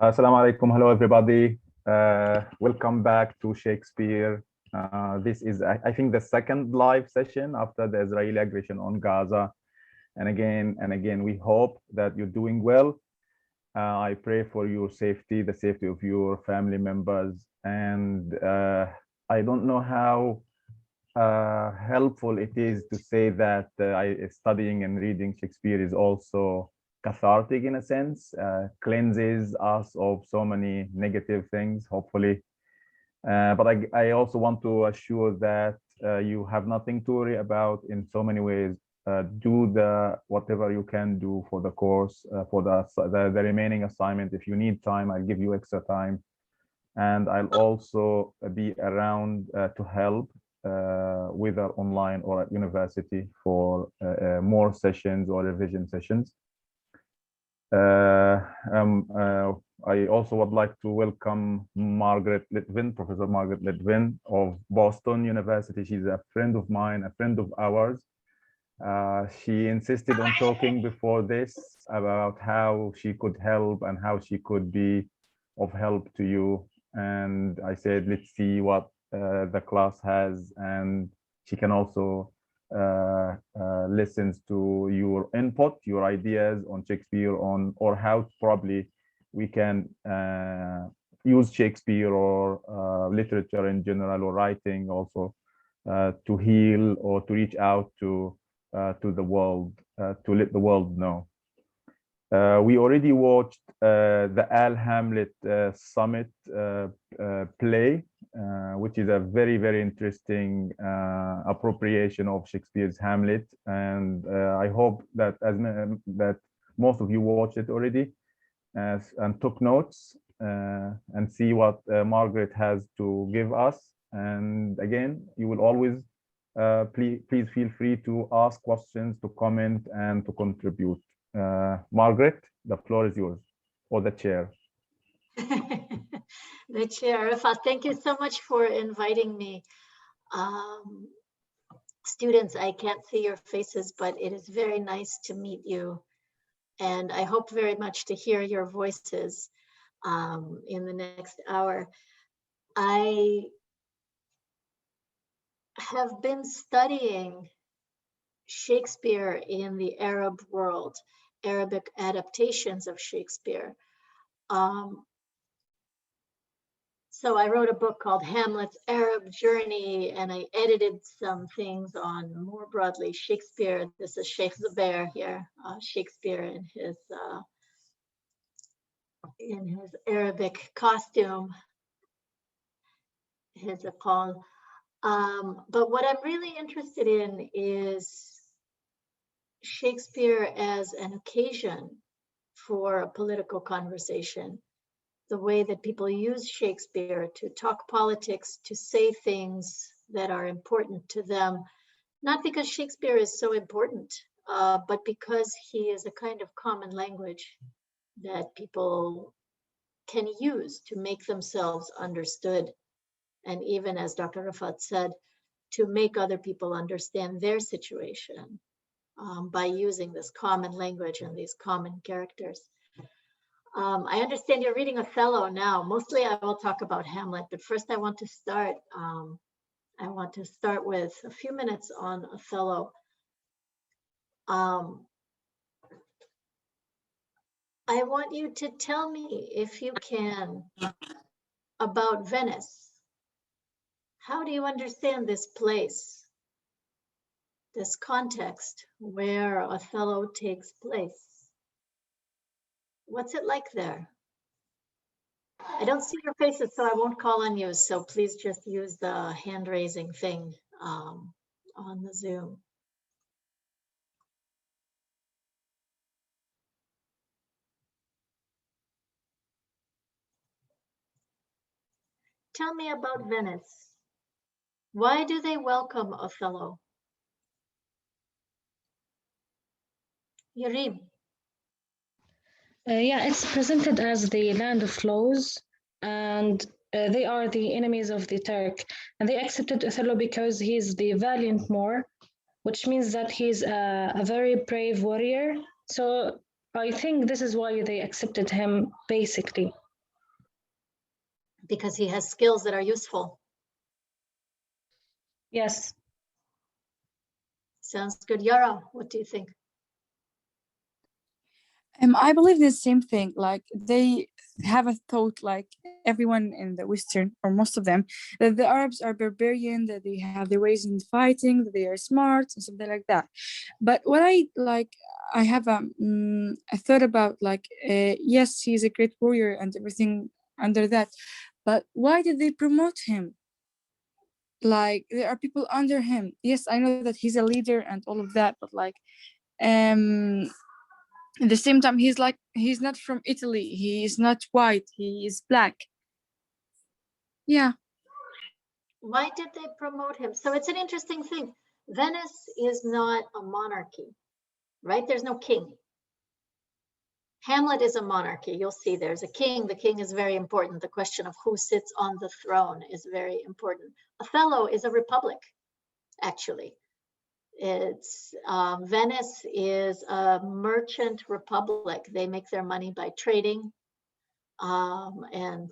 Assalamu alaikum. Hello, everybody. Welcome back to Shakespeare. This is, I think, the second live session after the Israeli aggression on Gaza. And again, we hope that you're doing well. I pray for your safety, the safety of your family members. And I don't know how helpful it is to say that studying and reading Shakespeare is also cathartic in a sense, cleanses us of so many negative things, hopefully. But I also want to assure that you have nothing to worry about in so many ways. Do whatever you can do for the course, for the remaining assignment. If you need time, I'll give you extra time. And I'll also be around to help, whether online or at university, for more sessions or revision sessions. I also would like to welcome Margaret Litvin, Professor Margaret Litvin of Boston University. She's a friend of mine, a friend of ours. She insisted on talking before this about how she could help and how she could be of help to you. And I said, let's see what the class has, and she can also listens to your input, your ideas on Shakespeare, or how probably we can use Shakespeare or literature in general, or writing also, to heal or to reach out to the world, to let the world know. We already watched the Hamlet Summit play, which is a very, very interesting appropriation of Shakespeare's Hamlet. And I hope that that most of you watched it already and took notes and see what Margaret has to give us. And again, you will always please feel free to ask questions, to comment, and to contribute. Margaret, the floor is yours, or the chair. The chair. Rifat, thank you so much for inviting me. Students, I can't see your faces, but it is very nice to meet you. And I hope very much to hear your voices in the next hour. I have been studying Shakespeare in the Arab world, Arabic adaptations of Shakespeare. So I wrote a book called Hamlet's Arab Journey, and I edited some things on, more broadly, Shakespeare. This is Sheikh Zubair here, Shakespeare in his Arabic costume, his aqal. But what I'm really interested in is Shakespeare as an occasion for a political conversation, the way that people use Shakespeare to talk politics, to say things that are important to them, not because Shakespeare is so important, but because he is a kind of common language that people can use to make themselves understood. And even, as Dr. Rifat said, to make other people understand their situation by using this common language and these common characters. I understand you're reading Othello now. Mostly I will talk about Hamlet, but first I want to start with a few minutes on Othello. I want you to tell me, if you can, about Venice. How do you understand this place, this context where Othello takes place? What's it like there? I don't see your faces, so I won't call on you. So please just use the hand raising thing on the Zoom. Tell me about Venice. Why do they welcome Othello? Yarim. Yeah, it's presented as the land of flows, and they are the enemies of the Turk. And they accepted Othello because he's the valiant Moor, which means that he's a very brave warrior. So I think this is why they accepted him, basically. because he has skills that are useful. Yes. Sounds good. Yara, what do you think? I believe the same thing. Like they have a thought, like everyone in the Western, or most of them, that the Arabs are barbarian, that they have their ways in fighting, that they are smart, and something like that. But what I like, I have a thought about like, yes, he's a great warrior and everything under that, but why did they promote him? Like there are people under him. Yes, I know that he's a leader and all of that, but like, um at the same time, he's not from Italy. He is not white. He is black. Yeah. Why did they promote him? So it's an interesting thing. Venice is not a monarchy, right? There's no king. Hamlet is a monarchy. You'll see there's a king. The king is very important. The question of who sits on the throne is very important. Othello is a republic, actually. It's Venice is a merchant republic. They make their money by trading, and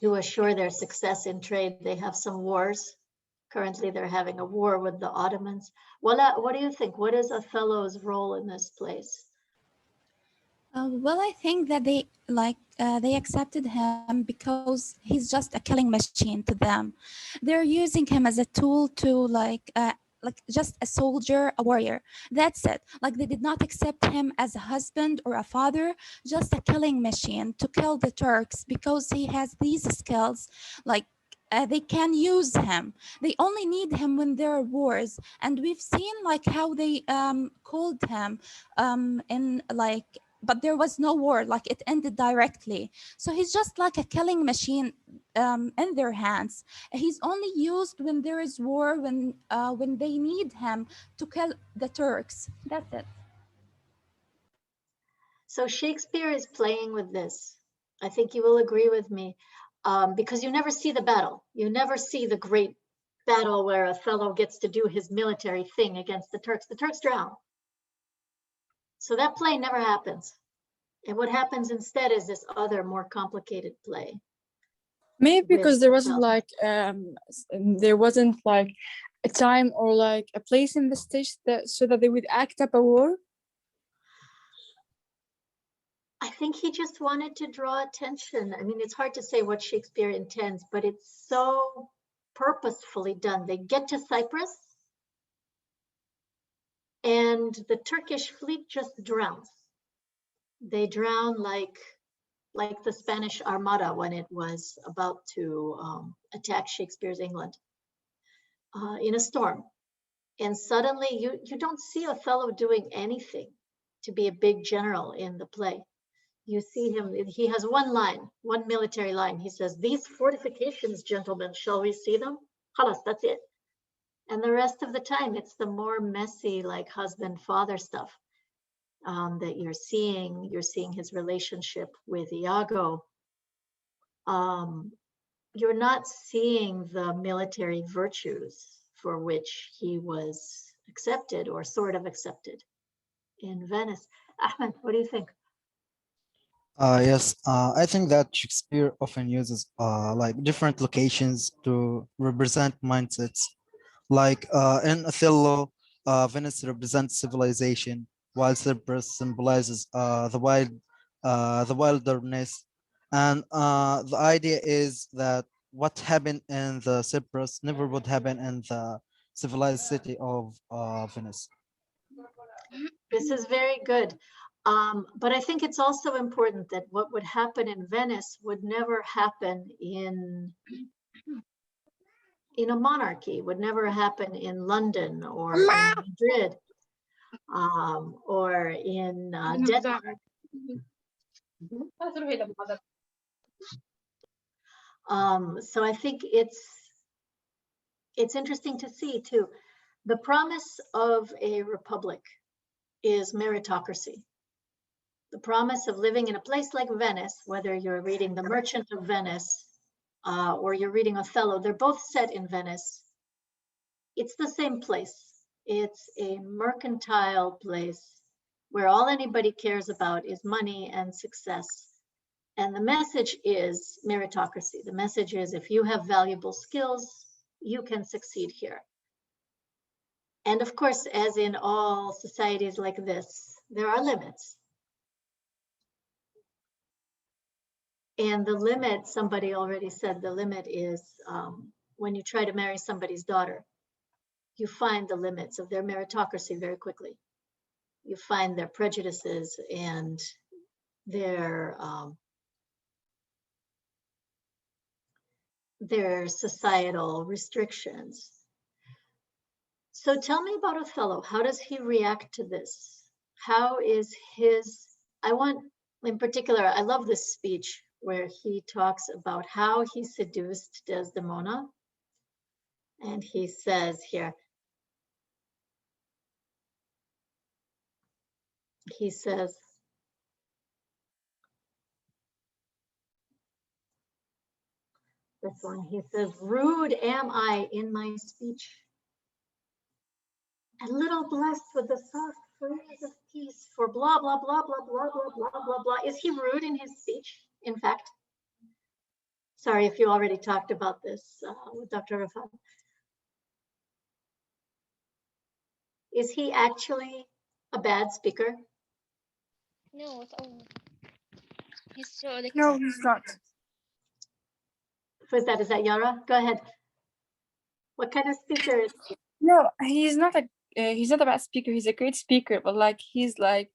to assure their success in trade, they have some wars. Currently, they're having a war with the Ottomans. Wala, what do you think? What is Othello's role in this place? Well, I think that they accepted him because he's just a killing machine to them. They're using him as a tool to like just a soldier, a warrior. That's it. Like they did not accept him as a husband or a father, just a killing machine to kill the Turks because he has these skills. Like they can use him. They only need him when there are wars, and we've seen like how they called him in like. But there was no war, like it ended directly. So he's just like a killing machine in their hands. He's only used when there is war, when they need him to kill the Turks. That's it. So Shakespeare is playing with this. I think you will agree with me, because you never see the battle. You never see the great battle where Othello gets to do his military thing against the Turks. The Turks drown. So that play never happens. And what happens instead is this other, more complicated play. Maybe because there wasn't Othello. like a time or like a place in the stage that so that they would act up a war. I think he just wanted to draw attention. I mean, it's hard to say what Shakespeare intends, but it's so purposefully done. They get to Cyprus, and the Turkish fleet just drowns. They drown like the Spanish Armada when it was about to attack Shakespeare's England in a storm. And suddenly you don't see Othello doing anything to be a big general in the play. You see him, he has one line, one military line. He says, "These fortifications, gentlemen, shall we see them?" Halas, that's it. And the rest of the time, it's the more messy, like husband-father stuff that you're seeing. You're seeing his relationship with Iago. You're not seeing the military virtues for which he was accepted or sort of accepted in Venice. Ahmed, what do you think? Yes, I think that Shakespeare often uses like different locations to represent mindsets. Like in Othello, Venice represents civilization, while Cyprus symbolizes the wilderness. And the idea is that what happened in the Cyprus never would happen in the civilized city of Venice. This is very good. But I think it's also important that what would happen in Venice would never happen in a monarchy, would never happen in London or in Madrid or in Denmark. So I think it's interesting to see too. The promise of a republic is meritocracy. The promise of living in a place like Venice, whether you're reading The Merchant of Venice or you're reading Othello, they're both set in Venice. It's the same place. It's a mercantile place where all anybody cares about is money and success. And the message is meritocracy. The message is if you have valuable skills, you can succeed here. And of course, as in all societies like this, there are limits. And the limit, somebody already said, the limit is when you try to marry somebody's daughter, you find the limits of their meritocracy very quickly. You find their prejudices and their societal restrictions. So tell me about Othello. How does he react to this? How is his, I want, in particular, I love this speech where he talks about how he seduced Desdemona. And he says here, he says, this one, he says, rude am I in my speech, a little blessed with the soft phrase of peace for blah, blah, blah, blah, blah, blah, blah, blah, blah. Is he rude in his speech, in fact? Sorry if you already talked about this with Dr. Rafat. Is he actually a bad speaker? No, at all. He's so eloquent. No, he's not. Who is that? Is that Yara? Go ahead. What kind of speaker is he? No, he's not a bad speaker. He's a great speaker, but like he's like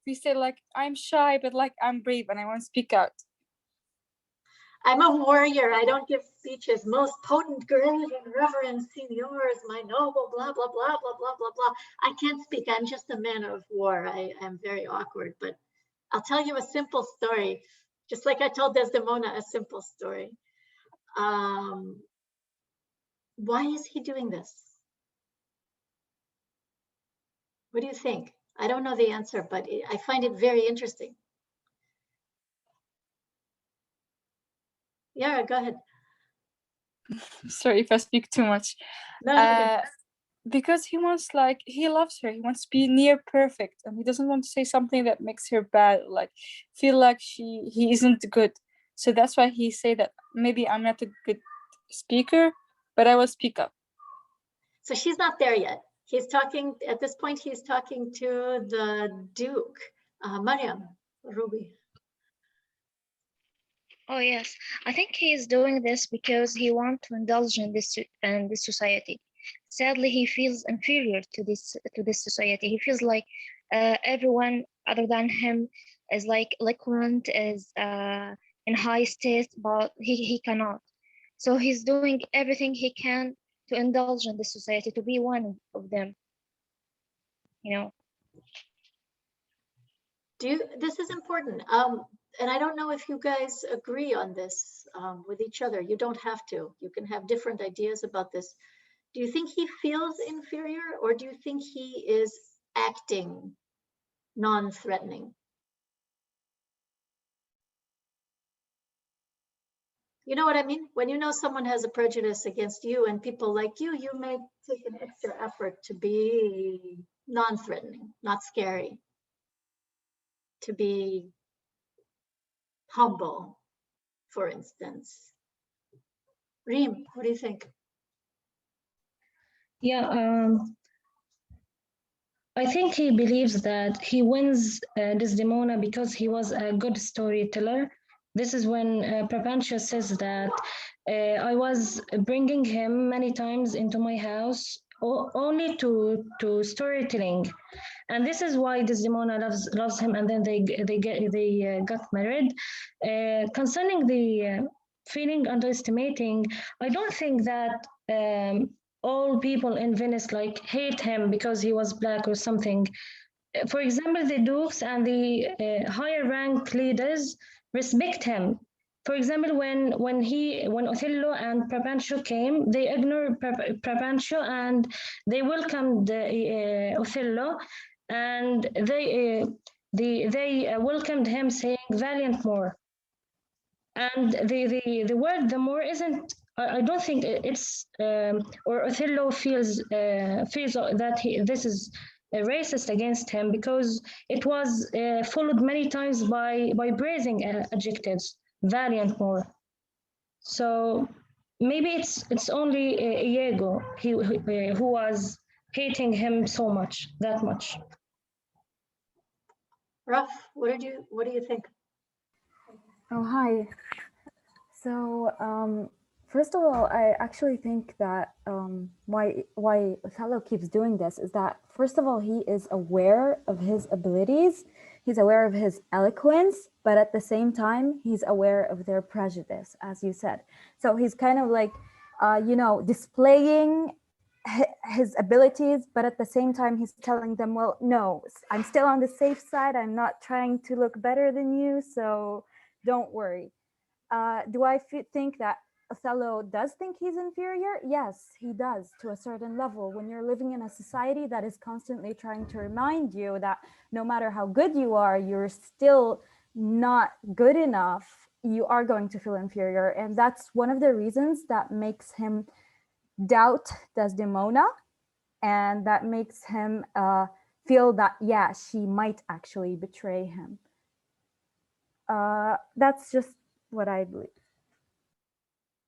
we say, like I'm shy, but like I'm brave and I want to speak out. I'm a warrior. I don't give speeches. Most potent, grave, and reverend seniors, my noble, blah, blah, blah, blah, blah, blah, blah. I can't speak. I'm just a man of war. I am very awkward, but I'll tell you a simple story, just like I told Desdemona a simple story. Why is he doing this? What do you think? I don't know the answer, but I find it very interesting. Yeah, go ahead. Sorry if I speak too much. No, okay. Because he wants, like, he loves her. He wants to be near perfect, and he doesn't want to say something that makes her bad, like feel like he isn't good. So that's why he say that maybe I'm not a good speaker, but I will speak up. So she's not there yet. He's talking, at this point, he's talking to the Duke, Mariam, Ruby. Oh yes, I think he is doing this because he wants to indulge in this society. Sadly, he feels inferior to this society. He feels like everyone other than him is like eloquent, is in high state, but he cannot. So he's doing everything he can to indulge in this society, to be one of them. You know. This is important. And I don't know if you guys agree on this with each other. You don't have to. You can have different ideas about this. Do you think he feels inferior, or do you think he is acting non-threatening? You know what I mean? When you know someone has a prejudice against you and people like you, you may take an extra effort to be non-threatening, not scary, to be humble, for instance. Reem, what do you think? Yeah, I think he believes that he wins Desdemona because he was a good storyteller. This is when Propencio says that I was bringing him many times into my house only to storytelling, and this is why Desdemona loves him, and then they got married. Concerning the feeling underestimating, I don't think that all people in Venice like hate him because he was black or something. For example, the dukes and the higher rank leaders respect him. For example, when Othello and Propencio came, they ignored Propencio and they welcomed Othello, and they welcomed him, saying "valiant more." And the word "the more" isn't. I don't think it's or Othello feels that this is racist against him because it was followed many times by praising adjectives, valiant more. So maybe it's only Iago who was hating him so much, that much. Raf, what do you think? Oh, hi. So, first of all, I actually think that why Othello keeps doing this is that, first of all, he is aware of his abilities, he's aware of his eloquence, but at the same time, he's aware of their prejudice, as you said. So he's kind of like, displaying his abilities, but at the same time, he's telling them, well, no, I'm still on the safe side. I'm not trying to look better than you, so don't worry. Do I think that Othello does think he's inferior? Yes, he does to a certain level. When you're living in a society that is constantly trying to remind you that no matter how good you are, you're still not good enough, you are going to feel inferior. And that's one of the reasons that makes him doubt Desdemona, and that makes him feel that, yeah, she might actually betray him. That's just what I believe.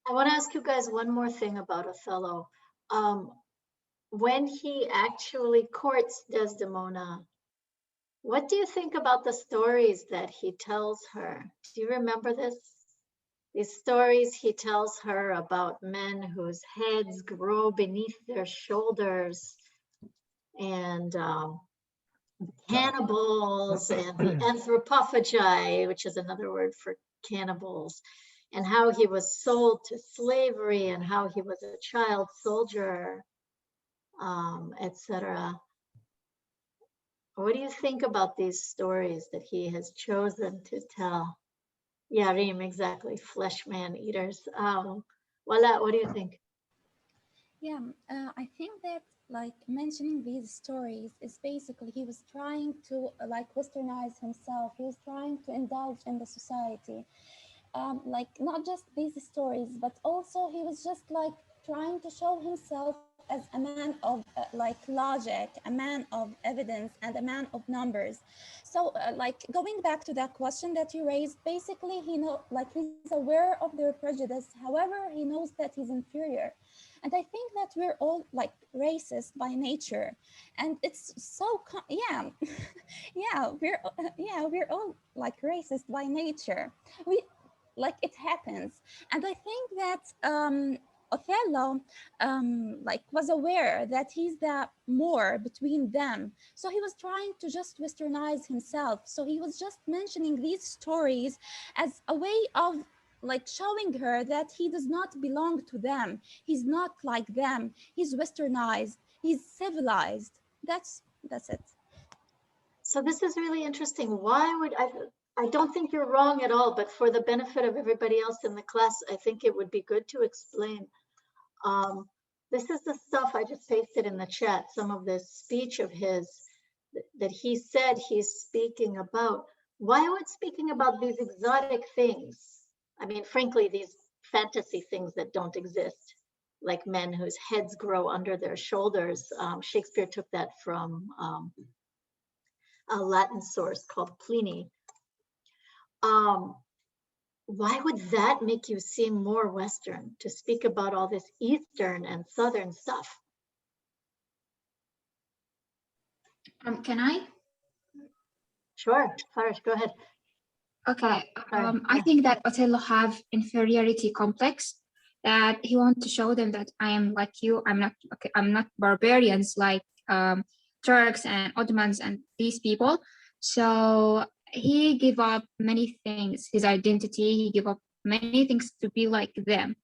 I want to ask you guys one more thing about Othello. When he actually courts Desdemona, what do you think about the stories that he tells her? Do you remember this? These stories he tells her about men whose heads grow beneath their shoulders, and cannibals, and the anthropophagi, which is another word for cannibals, and how he was sold to slavery, and how he was a child soldier, etc. What do you think about these stories that he has chosen to tell? Yeah, Reem, exactly. Flesh man eaters. Wala, what do you think? Yeah, I think that like mentioning these stories is basically he was trying to like westernize himself. He was trying to indulge in the society. Like not just these stories, but also he was just like trying to show himself as a man of like logic, a man of evidence, and a man of numbers. So like going back to that question that you raised, basically he's aware of their prejudice. However, he knows that he's inferior. And I think that we're all like racist by nature, and it's so yeah we're all like racist by nature. We like it happens. And I think that Othello like was aware that he's the more between them, so he was trying to just westernize himself. So he was just mentioning these stories as a way of like showing her that he does not belong to them. He's not like them. He's westernized. He's civilized. That's it. So this is really interesting. Why would I don't think you're wrong at all, but for the benefit of everybody else in the class, I think it would be good to explain. This is the stuff I just pasted in the chat, some of this speech of his that he said he's speaking about. Why would speaking about these exotic things? I mean, frankly, these fantasy things that don't exist, like men whose heads grow under their shoulders. Shakespeare took that from a Latin source called Pliny. Why would that make you seem more Western, to speak about all this Eastern and Southern stuff? Can I? Sure, Farish, go ahead. Okay, I think that Othello have inferiority complex, that he wants to show them that I am like you. I'm not barbarians like Turks and Ottomans and these people. So he gave up many things, his identity. He gave up many things to be like them.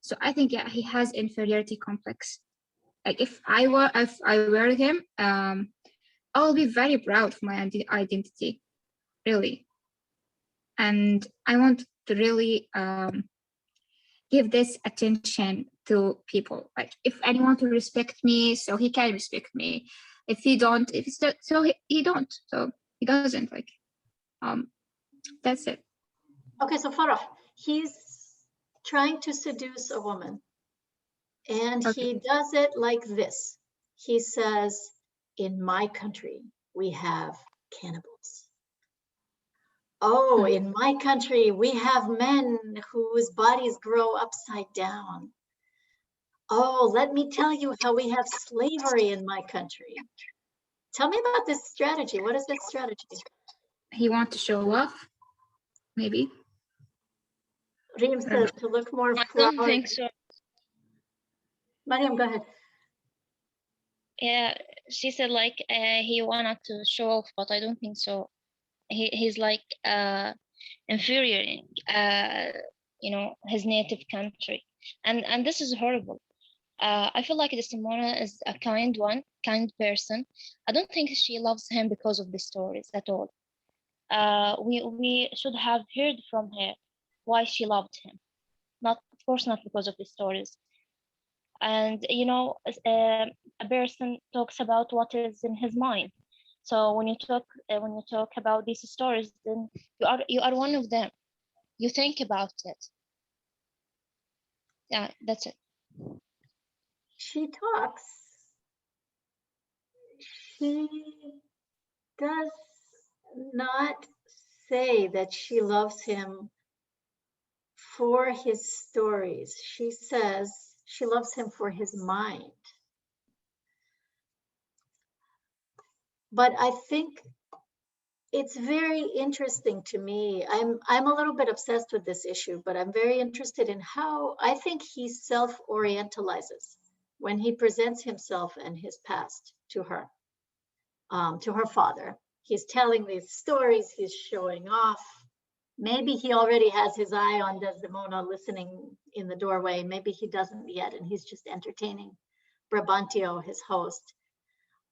So I think he has inferiority complex. Like if I were him, I'll be very proud of my identity, really. And I want to really give this attention to people. Like if anyone to respect me, so he can respect me. If he don't, if it's so he don't, so he doesn't. Like, that's it. Okay, so Farah, he's trying to seduce a woman, and he does it like this. He says, in my country, we have cannibals. Oh, in my country, we have men whose bodies grow upside down. Oh, let me tell you how we have slavery in my country. Tell me about this strategy. What is this strategy? He wants to show off, maybe. Reem says to look more I don't flawed. think so. Mariam, go ahead. Yeah, she said like he wanted to show off, but I don't think so. He's like infuriating you know, his native country, and this is horrible. I feel like Desdemona is a kind person. I don't think she loves him because of the stories at all. We should have heard from her why she loved him, not, of course, not because of the stories. And you know, a person talks about what is in his mind. So when you talk about these stories, then you are one of them. You think about it. Yeah, that's it. She talks. She does not say that she loves him for his stories. She says she loves him for his mind. But I think it's very interesting to me. I'm a little bit obsessed with this issue, but I'm very interested in how I think he self-orientalizes when he presents himself and his past to her father. He's telling these stories, he's showing off. Maybe he already has his eye on Desdemona listening in the doorway. Maybe he doesn't yet, and he's just entertaining Brabantio, his host.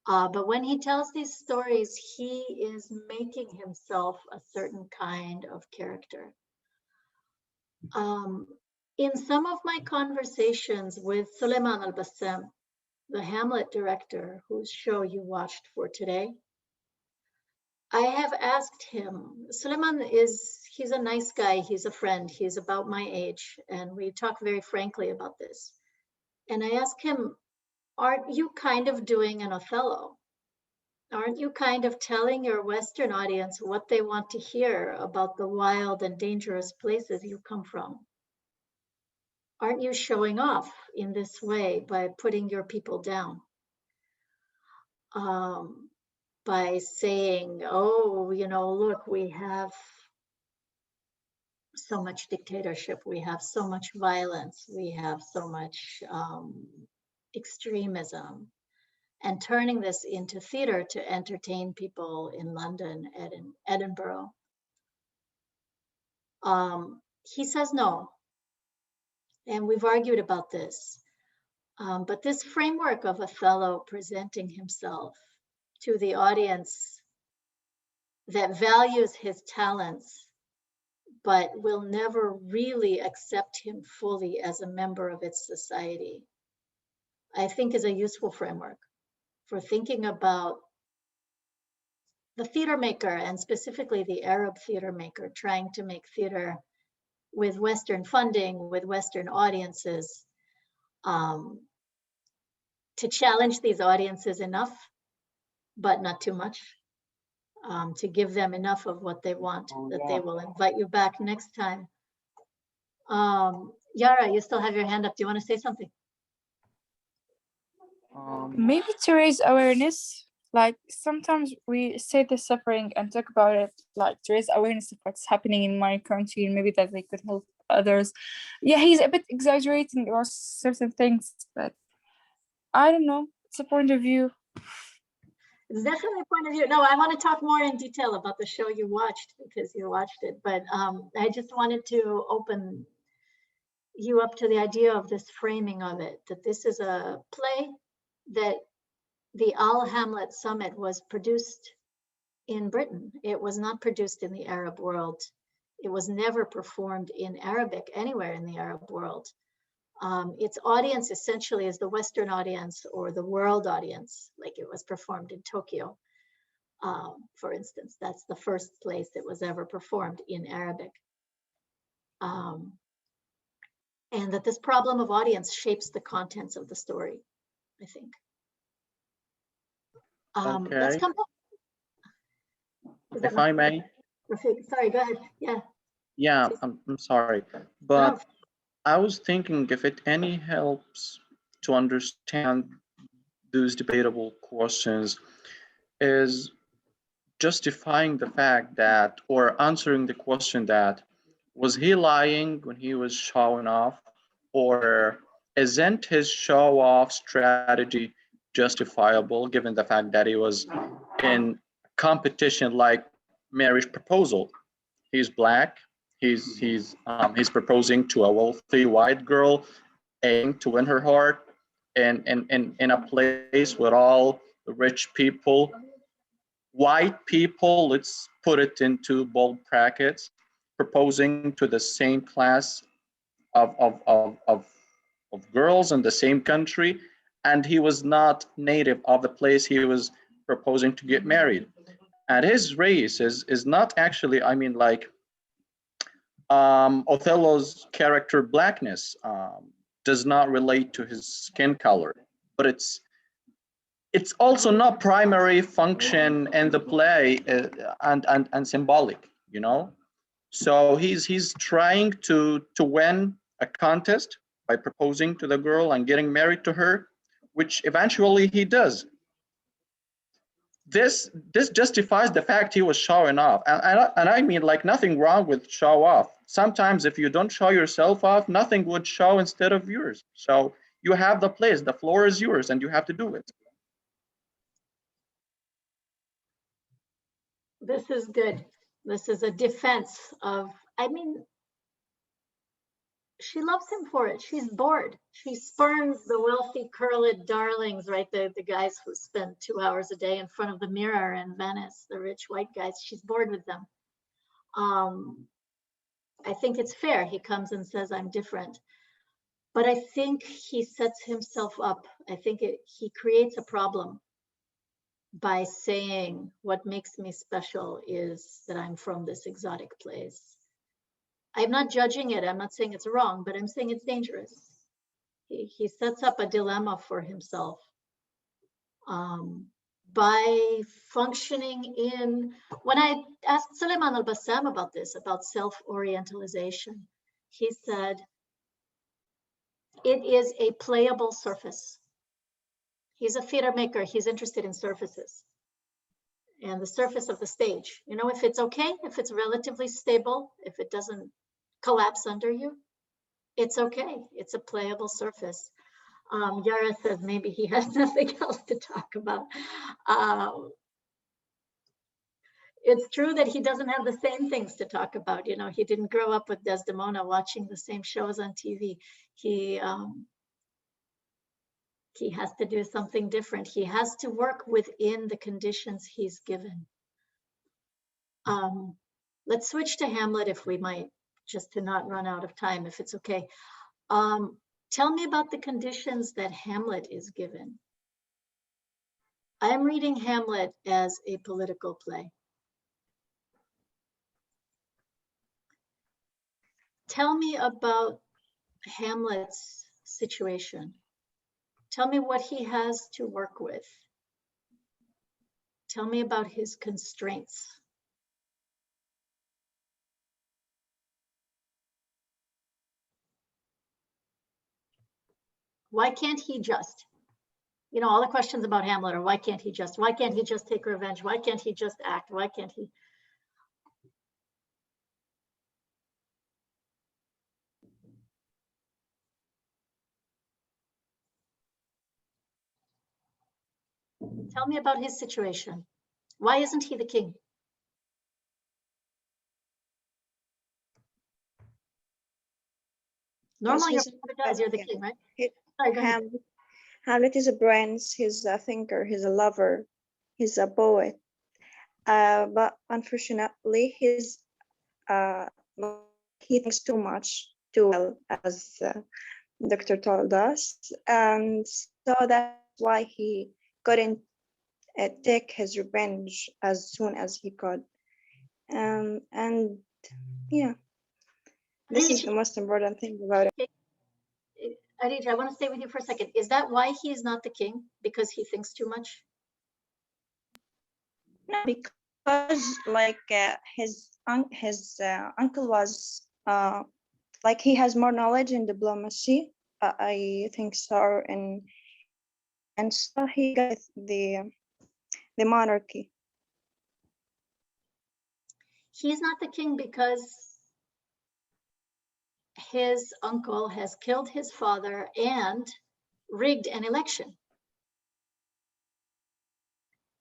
But when he tells these stories, he is making himself a certain kind of character. In some of my conversations with Suleiman Al-Bassem, the Hamlet director whose show you watched for today, I have asked him, Suleiman he's a nice guy, he's a friend, he's about my age, and we talk very frankly about this. And I asked him, aren't you kind of doing an Othello? Aren't you kind of telling your Western audience what they want to hear about the wild and dangerous places you come from? Aren't you showing off in this way by putting your people down? By saying, oh, you know, look, we have so much dictatorship, we have so much violence, we have so much extremism, and turning this into theater to entertain people in London and in Edinburgh. He says no, and we've argued about this. But this framework of Othello presenting himself to the audience that values his talents, but will never really accept him fully as a member of its society, I think is a useful framework for thinking about the theater maker, and specifically the Arab theater maker, trying to make theater with Western funding, with Western audiences, to challenge these audiences enough, but not too much, to give them enough of what they want, that they will invite you back next time. Yara, you still have your hand up. Do you want to say something? Maybe to raise awareness. Like sometimes we say the suffering and talk about it, like to raise awareness of what's happening in my country, and maybe that they could help others. Yeah, he's a bit exaggerating about certain things, but I don't know. It's a point of view. It's definitely a point of view. No, I want to talk more in detail about the show you watched, because you watched it, but I just wanted to open you up to the idea of this framing of it, that this is a play that the Hamlet Summit was produced in Britain. It was not produced in the Arab world. It was never performed in Arabic anywhere in the Arab world. Its audience essentially is the Western audience or the world audience, like it was performed in Tokyo, for instance. That's the first place it was ever performed in Arabic. And that this problem of audience shapes the contents of the story, I think. Let's Okay, come back. Is that if I may. Rafiq? Sorry, go ahead. Yeah. Yeah, Please. I'm sorry, No. but I was thinking if it any helps to understand those debatable questions is justifying the fact that, or answering the question that, was he lying when he was showing off, or isn't his show off strategy justifiable given the fact that he was in competition like marriage proposal? He's black. He's proposing to a wealthy white girl, aiming to win her heart, and in a place with all the rich people, white people. Let's put it into bold brackets, proposing to the same class of girls in the same country, and he was not native of the place he was proposing to get married. And his race is not actually, I mean, like Othello's character blackness does not relate to his skin color, but it's also not primary function in the play and symbolic, you know. So he's trying to win a contest by proposing to the girl and getting married to her, which eventually he does. This justifies the fact he was showing off, and I mean, like, nothing wrong with show off. Sometimes if you don't show yourself off, nothing would show instead of yours. So you have the place, the floor is yours, and you have to do it. This is good. This is a defense of, I mean, she loves him for it. She's bored. She spurns the wealthy curled darlings, right? The guys who spend 2 hours a day in front of the mirror in Venice, the rich white guys. She's bored with them. I think it's fair. He comes and says, I'm different. But I think he sets himself up. I think he creates a problem by saying what makes me special is that I'm from this exotic place. I'm not judging it. I'm not saying it's wrong, but I'm saying it's dangerous. He sets up a dilemma for himself by functioning in, when I asked Suleiman al-Bassam about this, about self-orientalization, he said, it is a playable surface. He's a theater maker. He's interested in surfaces and the surface of the stage. You know, if it's okay, if it's relatively stable, if it doesn't collapse under you, it's okay. It's a playable surface. Yara says maybe he has nothing else to talk about. It's true that he doesn't have the same things to talk about. You know, he didn't grow up with Desdemona watching the same shows on TV. He has to do something different. He has to work within the conditions he's given. Let's switch to Hamlet if we might, just to not run out of time, if it's okay. Tell me about the conditions that Hamlet is given. I'm reading Hamlet as a political play. Tell me about Hamlet's situation. Tell me what he has to work with. Tell me about his constraints. Why can't he just, you know, all the questions about Hamlet are why can't he just take revenge? Why can't he just act? Why can't he? Tell me about his situation. Why isn't he the king? Normally, you're the king, right? Sorry, Hamlet is a prince, he's a thinker, he's a lover, he's a poet. But unfortunately, he thinks too much, too well, as Doctor told us. And so that's why he couldn't take his revenge as soon as he could. And yeah, this is the most important thing about it. Adija, I want to stay with you for a second. Is that why he is not the king? Because he thinks too much? No, because like his uncle was like he has more knowledge in diplomacy. I think so, and so he got the monarchy. He's not the king because his uncle has killed his father and rigged an election.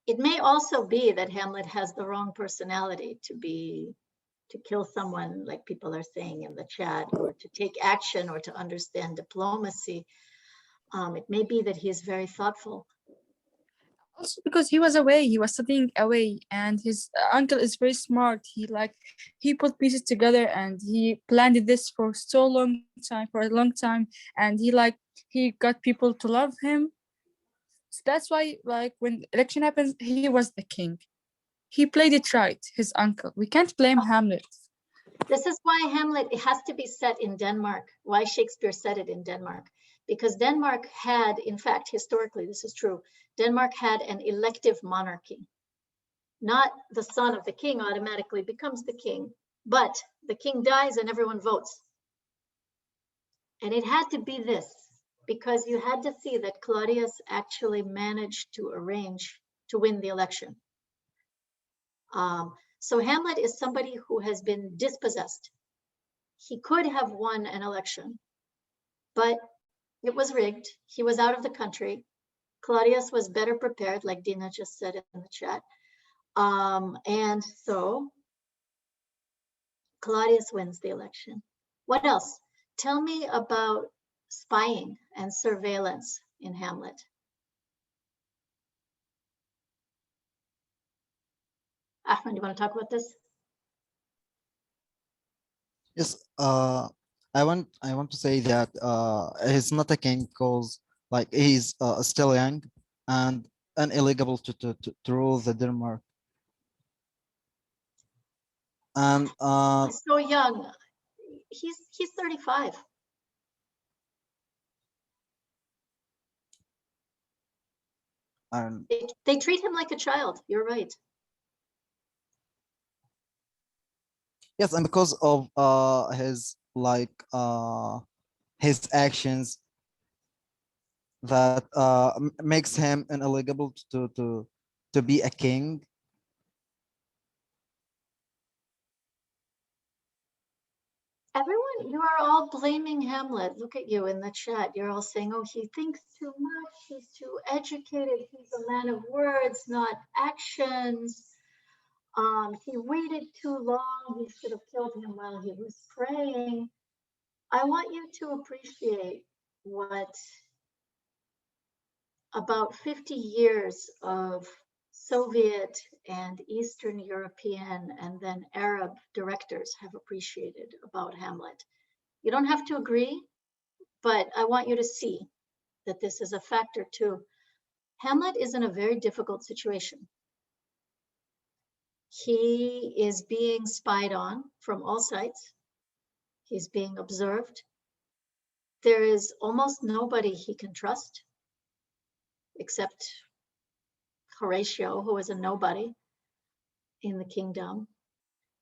It may also be that Hamlet has the wrong personality to kill someone, like people are saying in the chat, or to take action or to understand diplomacy. It may be that he is very thoughtful. Also because he was away, he was studying away, and his uncle is very smart. He put pieces together and he planned this for a long time, and he got people to love him. So that's why when election happens, he was the king. He played it right, his uncle. We can't blame Hamlet. This is why Hamlet, it has to be set in Denmark, why Shakespeare set it in Denmark. Because Denmark had, in fact, historically, this is true, Denmark had an elective monarchy. Not the son of the king automatically becomes the king, but the king dies and everyone votes. And it had to be this, because you had to see that Claudius actually managed to arrange to win the election. So Hamlet is somebody who has been dispossessed. He could have won an election, but it was rigged. He was out of the country. Claudius was better prepared, like Dina just said in the chat. And so Claudius wins the election. What else? Tell me about spying and surveillance in Hamlet. Ahmed, you want to talk about this? Yes, I want to say that he's not a king because he's still young and ineligible to rule the Denmark. And He's so young. He's 35. They treat him like a child. You're right. yes, and because of his actions that makes him ineligible to be a king. Everyone, you are all blaming Hamlet. Look at you in the chat. You're all saying, oh, he thinks too much. He's too educated. He's a man of words, not actions. He waited too long. He should have killed him while he was praying. I want you to appreciate what about 50 years of Soviet and Eastern European and then Arab directors have appreciated about Hamlet. You don't have to agree, but I want you to see that this is a factor too. Hamlet is in a very difficult situation. He is being spied on from all sides. He's being observed. There is almost nobody he can trust except Horatio, who is a nobody in the kingdom.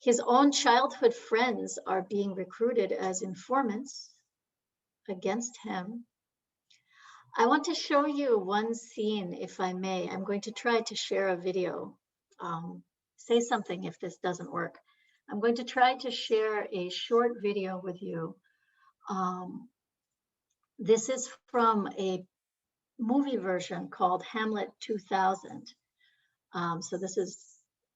His own childhood friends are being recruited as informants against him. I want to show you one scene, if I may. I'm going to try to share a video. Say something if this doesn't work. I'm going to try to share a short video with you. This is from a movie version called Hamlet 2000. So this is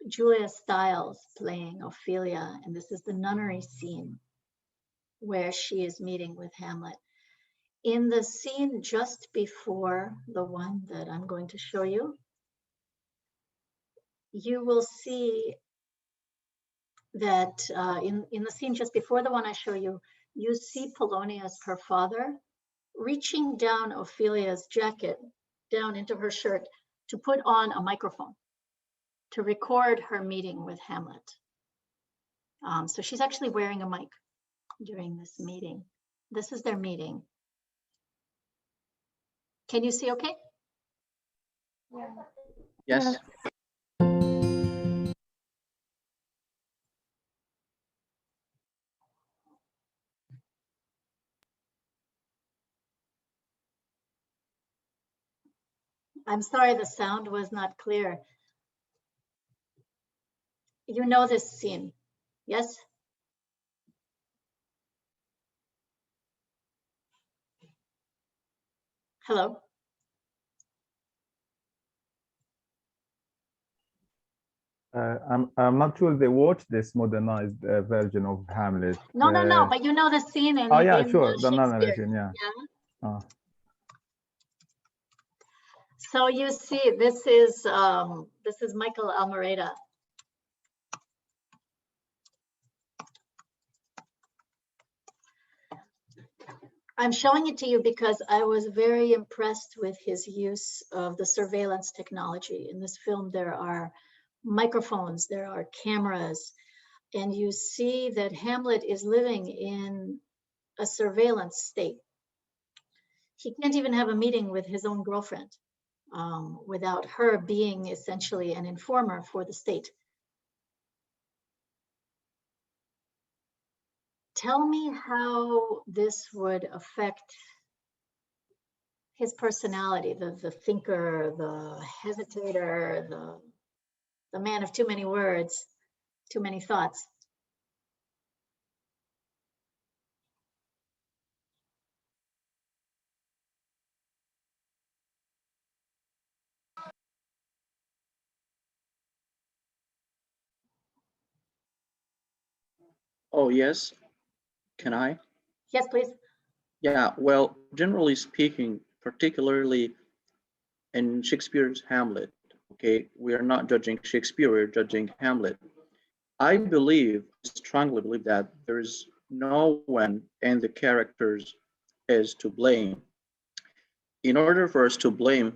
Julia Stiles playing Ophelia, and this is the nunnery scene where she is meeting with Hamlet. In the scene just before the one that I'm going to show you, you will see that in the scene just before the one I show you, you see Polonius, her father, reaching down Ophelia's jacket, down into her shirt, to put on a microphone, to record her meeting with Hamlet. So she's actually wearing a mic during this meeting. This is their meeting. Can you see okay? Yes. I'm sorry, the sound was not clear. You know this scene, yes? Hello? I'm not sure they watched this modernized version of Hamlet. No, but you know the scene in, oh yeah, in sure, the Shakespeare. narration, yeah. So you see, this is Michael Almereyda. I'm showing it to you because I was very impressed with his use of the surveillance technology. In this film, there are microphones, there are cameras, and you see that Hamlet is living in a surveillance state. He can't even have a meeting with his own girlfriend without her being essentially an informer for the state. Tell me how this would affect his personality, the thinker, the hesitator, the man of too many words, too many thoughts. Oh, yes. Can I? Yes, please. Yeah, well, generally speaking, particularly in Shakespeare's Hamlet, okay, we are not judging Shakespeare, we're judging Hamlet. I strongly believe that there's no one in the characters is to blame. In order for us to blame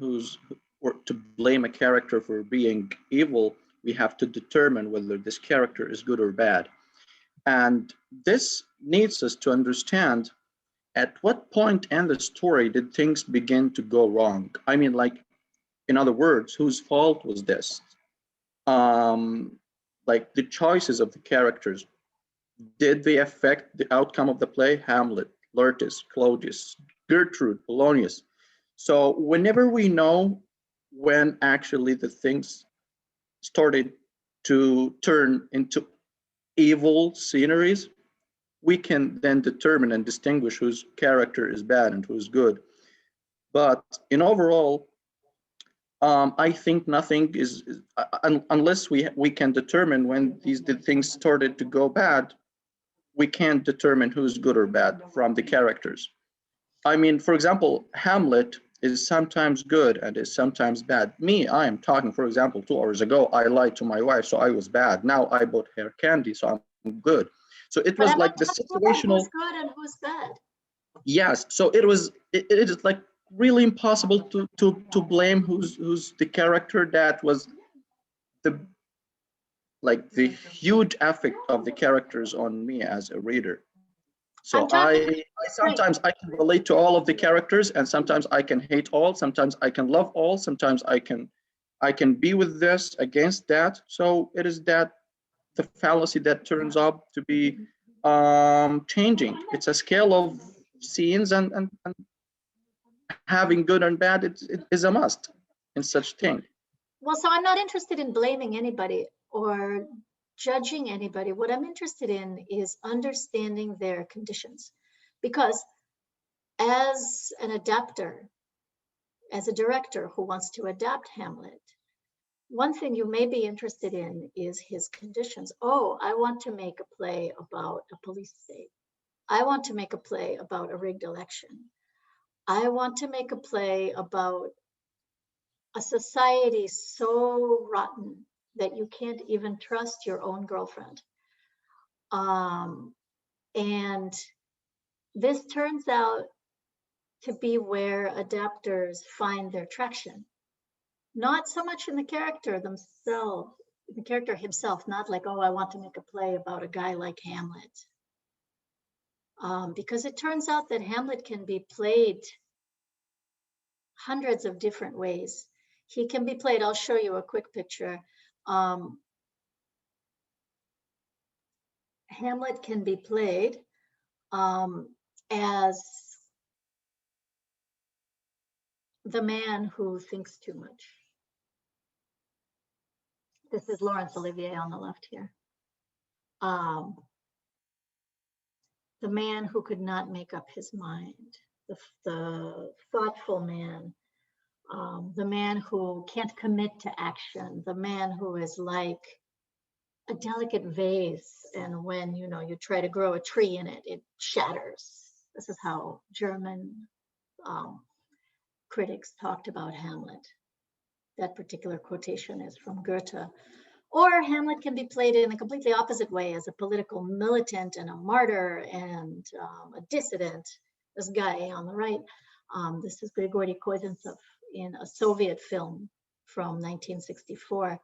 or to blame a character for being evil, we have to determine whether this character is good or bad. And this needs us to understand at what point in the story did things begin to go wrong? I mean, like, in other words, whose fault was this? Like the choices of the characters, did they affect the outcome of the play? Hamlet, Laertes, Claudius, Gertrude, Polonius. So whenever we know when actually the things started to turn into evil sceneries, we can then determine and distinguish whose character is bad and who's good. But in overall, I think nothing is unless we can determine when the things started to go bad, we can't determine who's good or bad from the characters. I mean, for example, Hamlet is sometimes good and is sometimes bad. Me, I am talking, for example, 2 hours ago, I lied to my wife, so I was bad. Now I bought her candy, so I'm good. So it was like the situational. Who's good and who's bad? Yes. So it is like really impossible to blame who's the character that was the huge effect of the characters on me as a reader. So I sometimes I can relate to all of the characters, and sometimes I can hate all, sometimes I can love all, sometimes I can be with this against that. So it is that the fallacy that turns out to be changing. It's a scale of scenes, and having good and bad it is a must in such thing. Well, so I'm not interested in blaming anybody or judging anybody. What I'm interested in is understanding their conditions, because as an adapter, as a director who wants to adapt Hamlet, one thing you may be interested in is his conditions. Oh, I want to make a play about a police state. I want to make a play about a rigged election. I want to make a play about a society so rotten that you can't even trust your own girlfriend. And this turns out to be where adapters find their traction. Not so much in the character themselves, the character himself, not like, oh, I want to make a play about a guy like Hamlet. Because it turns out that Hamlet can be played hundreds of different ways. He can be played, I'll show you a quick picture. Hamlet can be played as the man who thinks too much. This is Laurence Olivier on the left here. The man who could not make up his mind, the thoughtful man, the man who can't commit to action, the man who is like a delicate vase, and when you try to grow a tree in it, it shatters. This is how German critics talked about Hamlet. That particular quotation is from Goethe. Or Hamlet can be played in a completely opposite way, as a political militant and a martyr and a dissident. This guy on the right, this is Grigory Koizintsev in a Soviet film from 1964.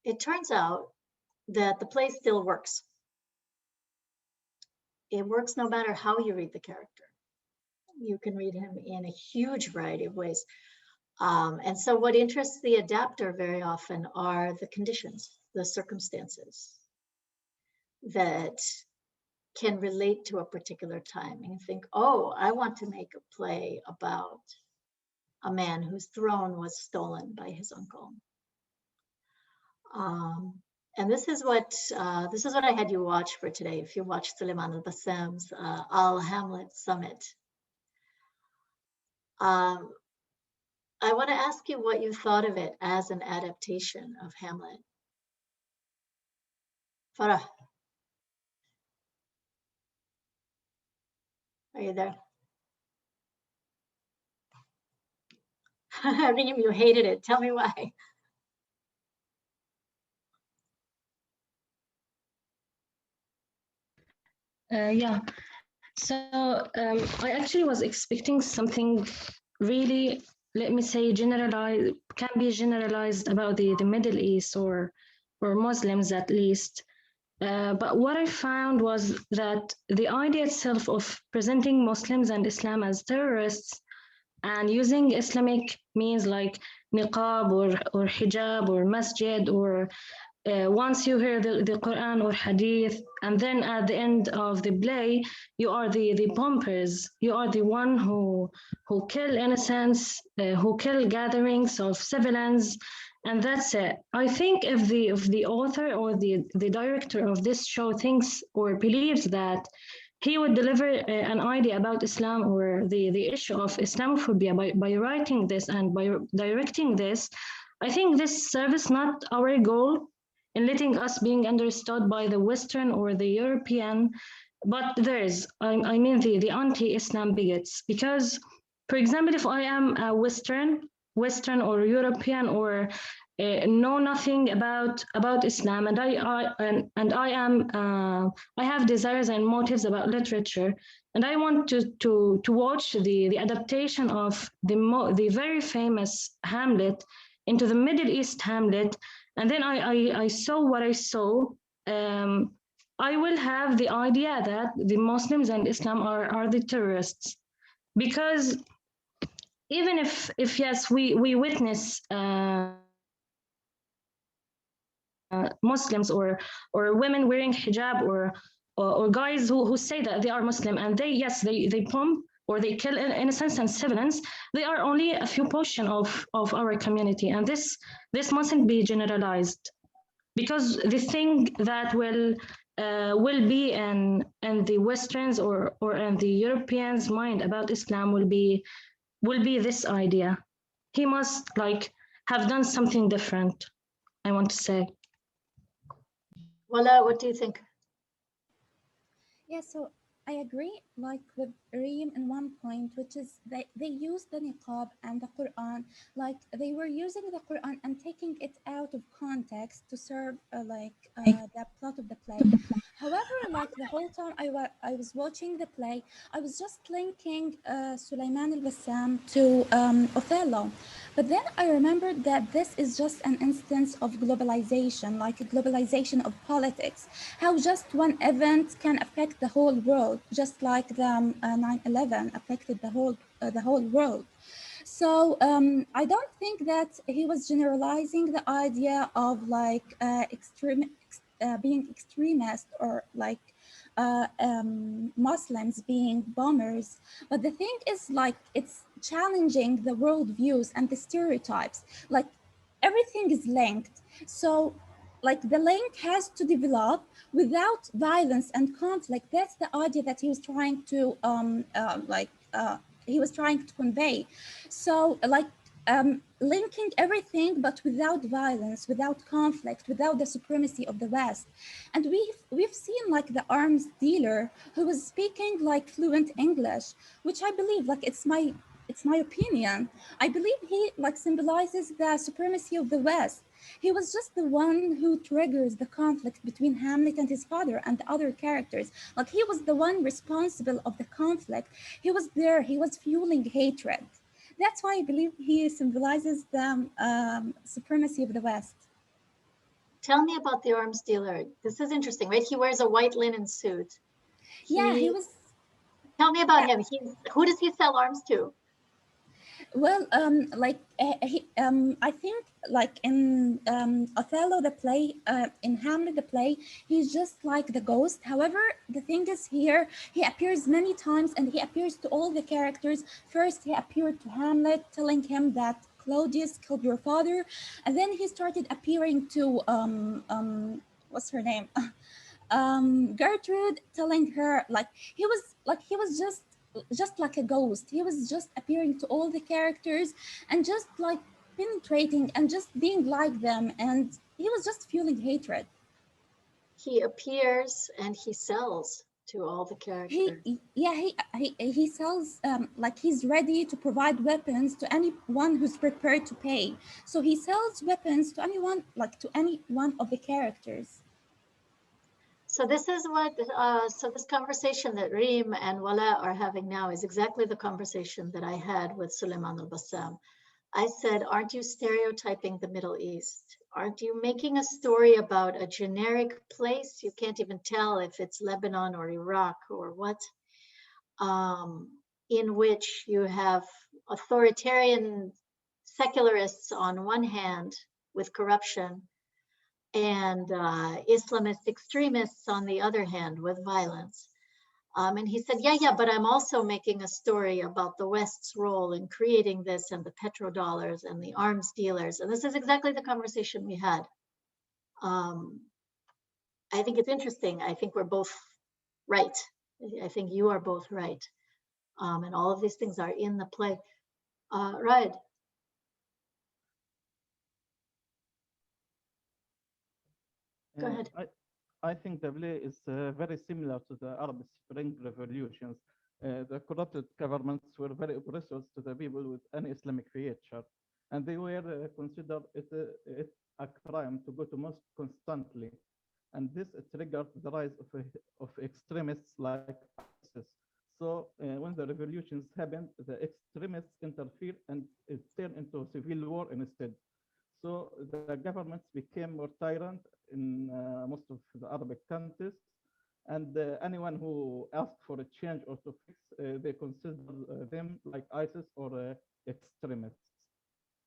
It turns out that the play still works. It works no matter how you read the character. You can read him in a huge variety of ways. And so what interests the adapter very often are the conditions, the circumstances that can relate to a particular time. And you think, oh, I want to make a play about a man whose throne was stolen by his uncle. And this is what I had you watch for today. If you watch Suleiman al-Bassam's Al-Hamlet Summit. I want to ask you what you thought of it as an adaptation of Hamlet. Farah, are you there? Reem, you hated it. Tell me why. Yeah, so I actually was expecting something really, let me say, generalized, can be generalized about the Middle East or Muslims at least. But what I found was that the idea itself of presenting Muslims and Islam as terrorists and using Islamic means like niqab or hijab or masjid or once you hear the Quran or Hadith, and then at the end of the play, you are the bombers. You are the one who kill innocents, who kill gatherings of civilians, and that's it. I think if the author or the director of this show thinks or believes that he would deliver an idea about Islam or the issue of Islamophobia by writing this and by directing this, I think this serves not our goal in letting us being understood by the Western or the European, but there's, I mean the anti-Islam bigots. Because, for example, if I am a Western or European or know nothing about Islam, and I have desires and motives about literature, and I want to watch the adaptation of the very famous Hamlet into the Middle East Hamlet, and then I saw what I saw, I will have the idea that the Muslims and Islam are the terrorists. Because even if yes, we witness Muslims or women wearing hijab or guys who say that they are Muslim, and they bomb or they kill innocents and civilians, they are only a few portion of our community, and this mustn't be generalized, because the thing that will be in the Westerns or in the Europeans' mind about Islam will be this idea. He must have done something different, I want to say. Wala, what do you think? Yeah, so I agree with Reem in one point, which is they used the niqab and the Quran, they were using the Quran and taking it out of context to serve the plot of the play. However, the whole time I was watching the play, I was just linking Suleiman al-Bassam to Othello. But then I remembered that this is just an instance of globalization, like a globalization of politics, how just one event can affect the whole world, just like the 9/11 affected the whole world. So I don't think that he was generalizing the idea of being extremist or Muslims being bombers. But the thing is, like, it's challenging the worldviews and the stereotypes. Like, everything is linked. So, like, the link has to develop without violence and conflict. That's the idea that he was trying to he was trying to convey. So, like, linking everything, but without violence, without conflict, without the supremacy of the West. And we've seen, like, the arms dealer who was speaking like fluent English, which I believe, like, it's my opinion. I believe he, like, symbolizes the supremacy of the West. He was just the one who triggers the conflict between Hamlet and his father and the other characters. Like, he was the one responsible of the conflict. He was there. He was fueling hatred. That's why I believe he symbolizes the supremacy of the West. Tell me about the arms dealer. This is interesting, right? He wears a white linen suit. Yeah, he was. Tell me about him. Who does he sell arms to? Well, I think, like, in Othello, the play, in Hamlet, the play, he's just like the ghost. However, the thing is, here he appears many times, and he appears to all the characters. First, he appeared to Hamlet, telling him that Claudius killed your father, and then he started appearing to what's her name? Gertrude, telling her, like, he was just like a ghost. He was just appearing to all the characters and just, like, penetrating and just being like them, and he was just fueling hatred. He appears and he sells to all the characters. He sells, like, he's ready to provide weapons to anyone who's prepared to pay. So he sells weapons to anyone, like, to any one of the characters. So this is what, so this conversation that Reem and Wala are having now is exactly the conversation that I had with Suleiman al-Bassam. I said, aren't you stereotyping the Middle East? Aren't you making a story about a generic place? You can't even tell if it's Lebanon or Iraq or what, in which you have authoritarian secularists on one hand with corruption, and Islamist extremists on the other hand with violence. And he said, yeah, but I'm also making a story about the West's role in creating this, and the petrodollars and the arms dealers. And this is exactly the conversation we had. I think it's interesting. I think we're both right. I think you are both right. And all of these things are in the play. Right. Go ahead. I think the play is very similar to the Arab Spring revolutions. The corrupted governments were very oppressive to the people with an Islamic feature, and they were considered it a crime to go to mosque constantly. And this triggered the rise of extremists like ISIS. So when the revolutions happened, the extremists interfered and it turned into civil war instead. So the governments became more tyrant in most of the Arabic countries, and anyone who asked for a change or to fix, they consider them like ISIS or extremists.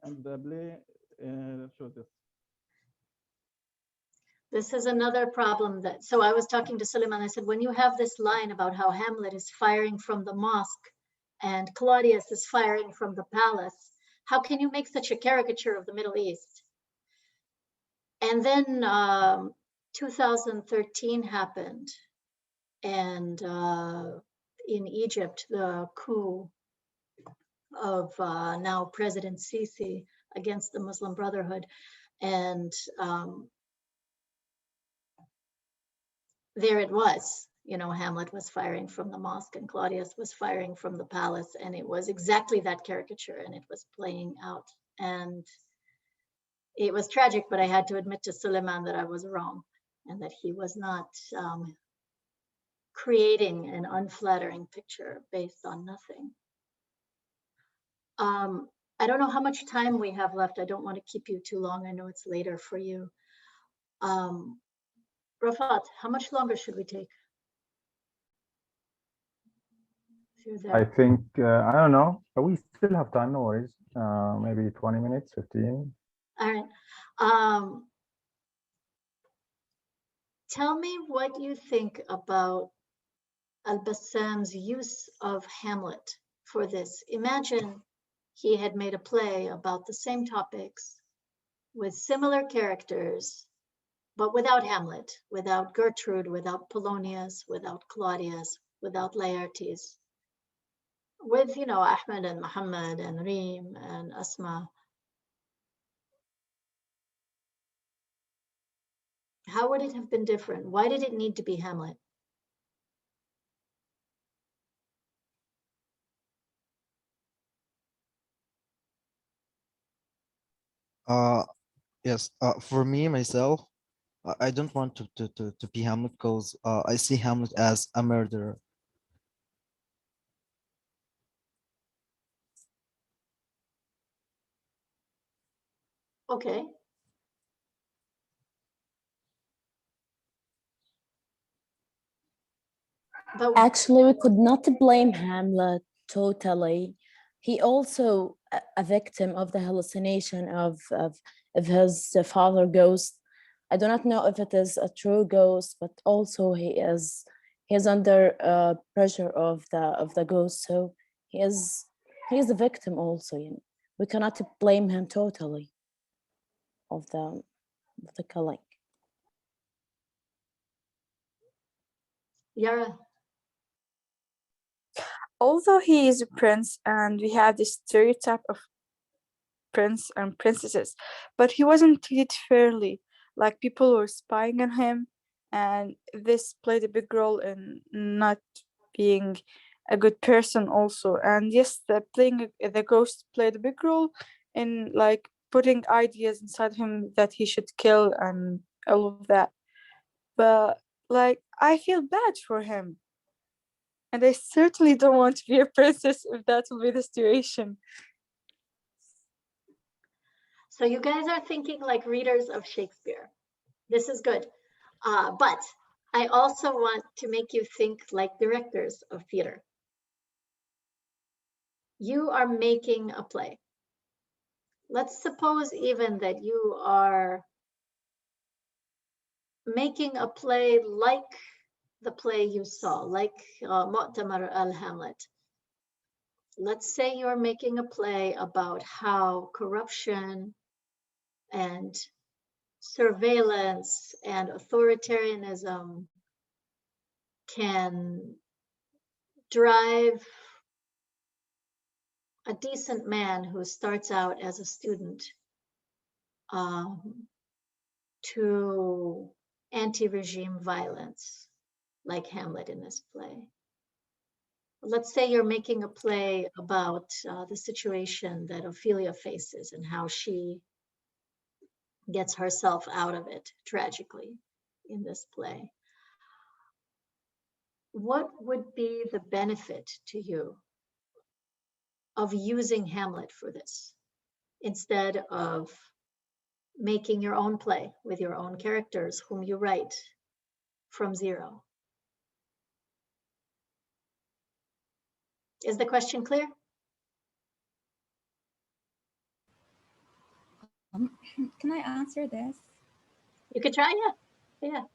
And the play shows this. This is another problem that, so I was talking to Suleiman, I said, when you have this line about how Hamlet is firing from the mosque and Claudius is firing from the palace, how can you make such a caricature of the Middle East? And then 2013 happened, and in Egypt, the coup of now President Sisi against the Muslim Brotherhood. And there it was, you know, Hamlet was firing from the mosque and Claudius was firing from the palace, and it was exactly that caricature, and it was playing out. And it was tragic, but I had to admit to Suleiman that I was wrong and that he was not creating an unflattering picture based on nothing. I don't know how much time we have left. I don't want to keep you too long. I know it's later for you. Rafat, how much longer should we take? I think, I don't know, but we still have time, no worries. Maybe 20 minutes, 15. All right. Tell me what you think about al-Bassam's use of Hamlet for this. Imagine he had made a play about the same topics with similar characters, but without Hamlet, without Gertrude, without Polonius, without Claudius, without Laertes, with, Ahmed and Muhammad and Reem and Asma. How would it have been different? Why did it need to be Hamlet? Yes. For me myself, I don't want to be Hamlet because I see Hamlet as a murderer. Okay. But actually, we could not blame Hamlet totally. He also a victim of the hallucination of his father ghost. I do not know if it is a true ghost, but also he is under pressure of the ghost. So he is a victim also. We cannot blame him totally of the killing. Yara. Although he is a prince and we have this stereotype of prince and princesses, but he wasn't treated fairly. Like people were spying on him, and this played a big role in not being a good person also. And yes, playing the ghost played a big role in like putting ideas inside him that he should kill and all of that. But like I feel bad for him. And I certainly don't want to be a princess if that will be the situation. So you guys are thinking like readers of Shakespeare. This is good. But I also want to make you think like directors of theater. You are making a play. Let's suppose even that you are making a play like the play you saw, like Mu'tamar al-Hamlet. Let's say you're making a play about how corruption and surveillance and authoritarianism can drive a decent man who starts out as a student to anti-regime violence, like Hamlet in this play. Let's say you're making a play about the situation that Ophelia faces and how she gets herself out of it tragically in this play. What would be the benefit to you of using Hamlet for this instead of making your own play with your own characters whom you write from zero? Is the question clear? Can I answer this? You could try, yeah.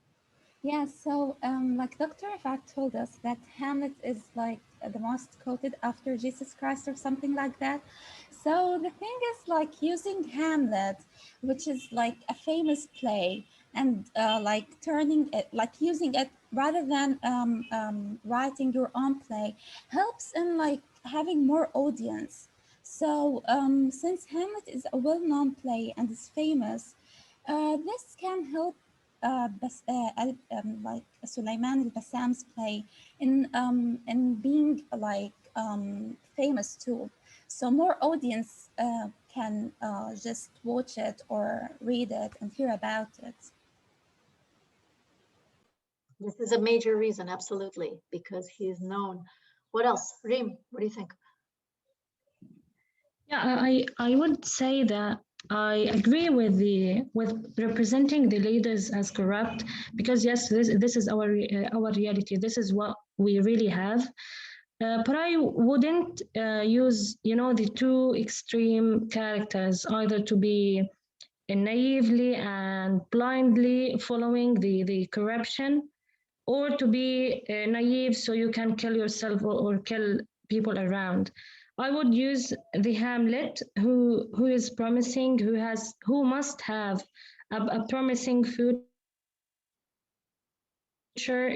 Yeah, so like Dr. Rafat told us that Hamlet is like the most quoted after Jesus Christ or something like that. So the thing is like using Hamlet, which is like a famous play, and like turning it, like using it rather than writing your own play, helps in like having more audience. So since Hamlet is a well-known play and is famous, this can help like Sulaiman al-Bassam's play in being like famous too. So more audience can just watch it or read it and hear about it. This is a major reason, absolutely, because he's known. What else? Reem, what do you think? Yeah, I would say that I agree with representing the leaders as corrupt, because yes, this is our reality. This is what we really have. But I wouldn't use, the two extreme characters, either to be naively and blindly following the corruption, or to be naive so you can kill yourself or kill people around. I would use the Hamlet who is promising, who must have a promising future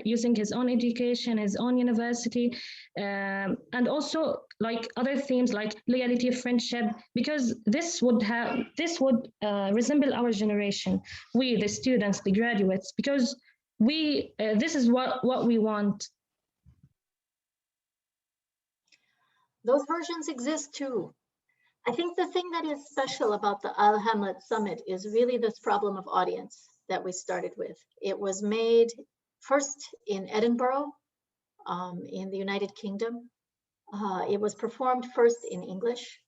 using his own education, his own university, and also like other themes like loyalty, friendship, because this would resemble our generation, we the students, the graduates, because we this is what we want. Those versions exist too. I think the thing that is special about the Hamlet Summit is really this problem of audience that we started with. It was made first in Edinburgh, in the United Kingdom. It was performed first in English.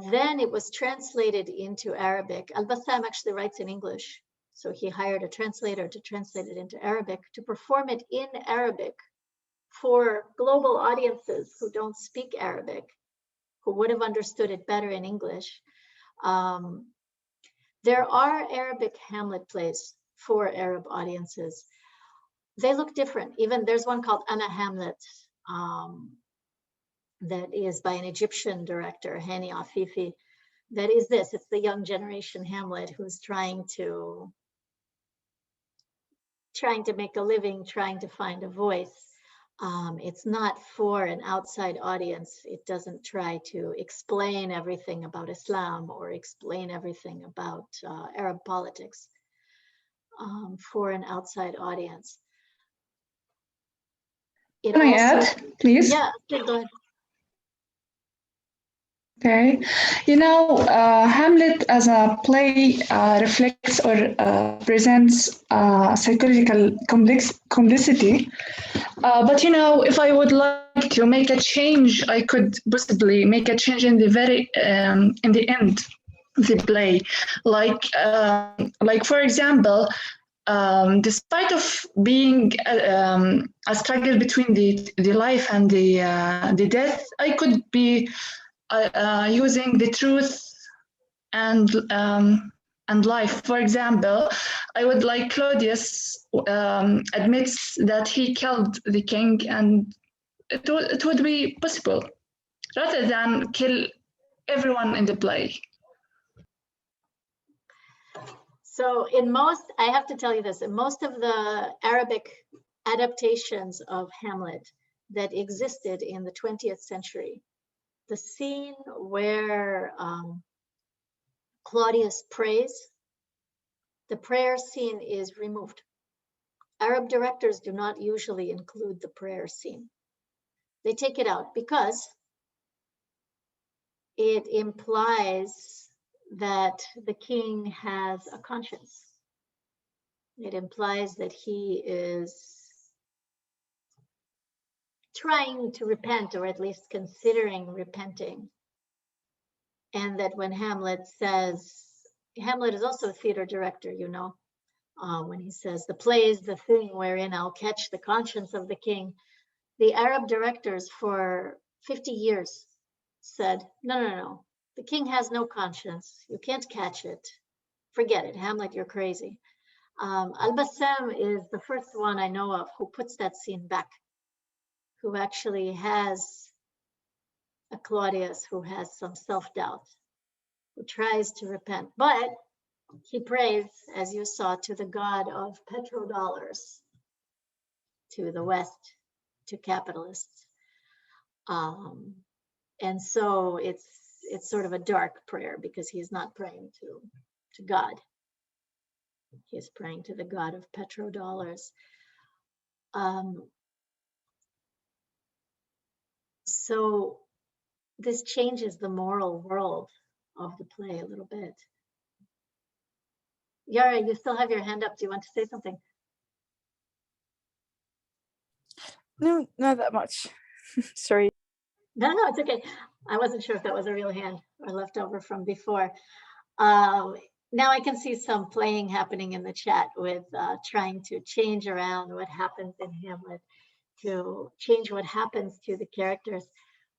Then it was translated into Arabic. Al-Bassam actually writes in English, so he hired a translator to translate it into Arabic, to perform it in Arabic for global audiences who don't speak Arabic, who would have understood it better in English. There are Arabic Hamlet plays for Arab audiences. They look different. Even there's one called Ana Hamlet that is by an Egyptian director, Hani Afifi. That is this, it's the young generation Hamlet who's trying to make a living, trying to find a voice. It's not for an outside audience. It doesn't try to explain everything about Islam or explain everything about Arab politics for an outside audience. Can I add, please? Yeah, go ahead. Okay, Hamlet as a play reflects or presents psychological complexity. But if I would like to make a change, I could possibly make a change in the in the end of the play. Like for example, despite of being a struggle between the life and the death, I could be using the truth and life. For example, I would like Claudius admits that he killed the king, and it would be possible rather than kill everyone in the play. So I have to tell you this, in most of the Arabic adaptations of Hamlet that existed in the 20th century, the scene where Claudius prays, the prayer scene is removed. Arab directors do not usually include the prayer scene. They take it out because it implies that the king has a conscience. It implies that he is trying to repent, or at least considering repenting. And that when Hamlet says, Hamlet is also a theater director, when he says, the play is the thing wherein I'll catch the conscience of the king. The Arab directors for 50 years said, no, the king has no conscience. You can't catch it. Forget it, Hamlet, you're crazy. Al-Bassam is the first one I know of who puts that scene back, who actually has a Claudius who has some self-doubt, who tries to repent, but he prays, as you saw, to the god of petrodollars, to the West, to capitalists. And so it's sort of a dark prayer because he's not praying to God. He's praying to the god of petrodollars. So this changes the moral world of the play a little bit. Yara, you still have your hand up. Do you want to say something? No, not that much. Sorry. No, it's okay. I wasn't sure if that was a real hand or left over from before. Now I can see some playing happening in the chat with trying to change around what happens in Hamlet, to change what happens to the characters.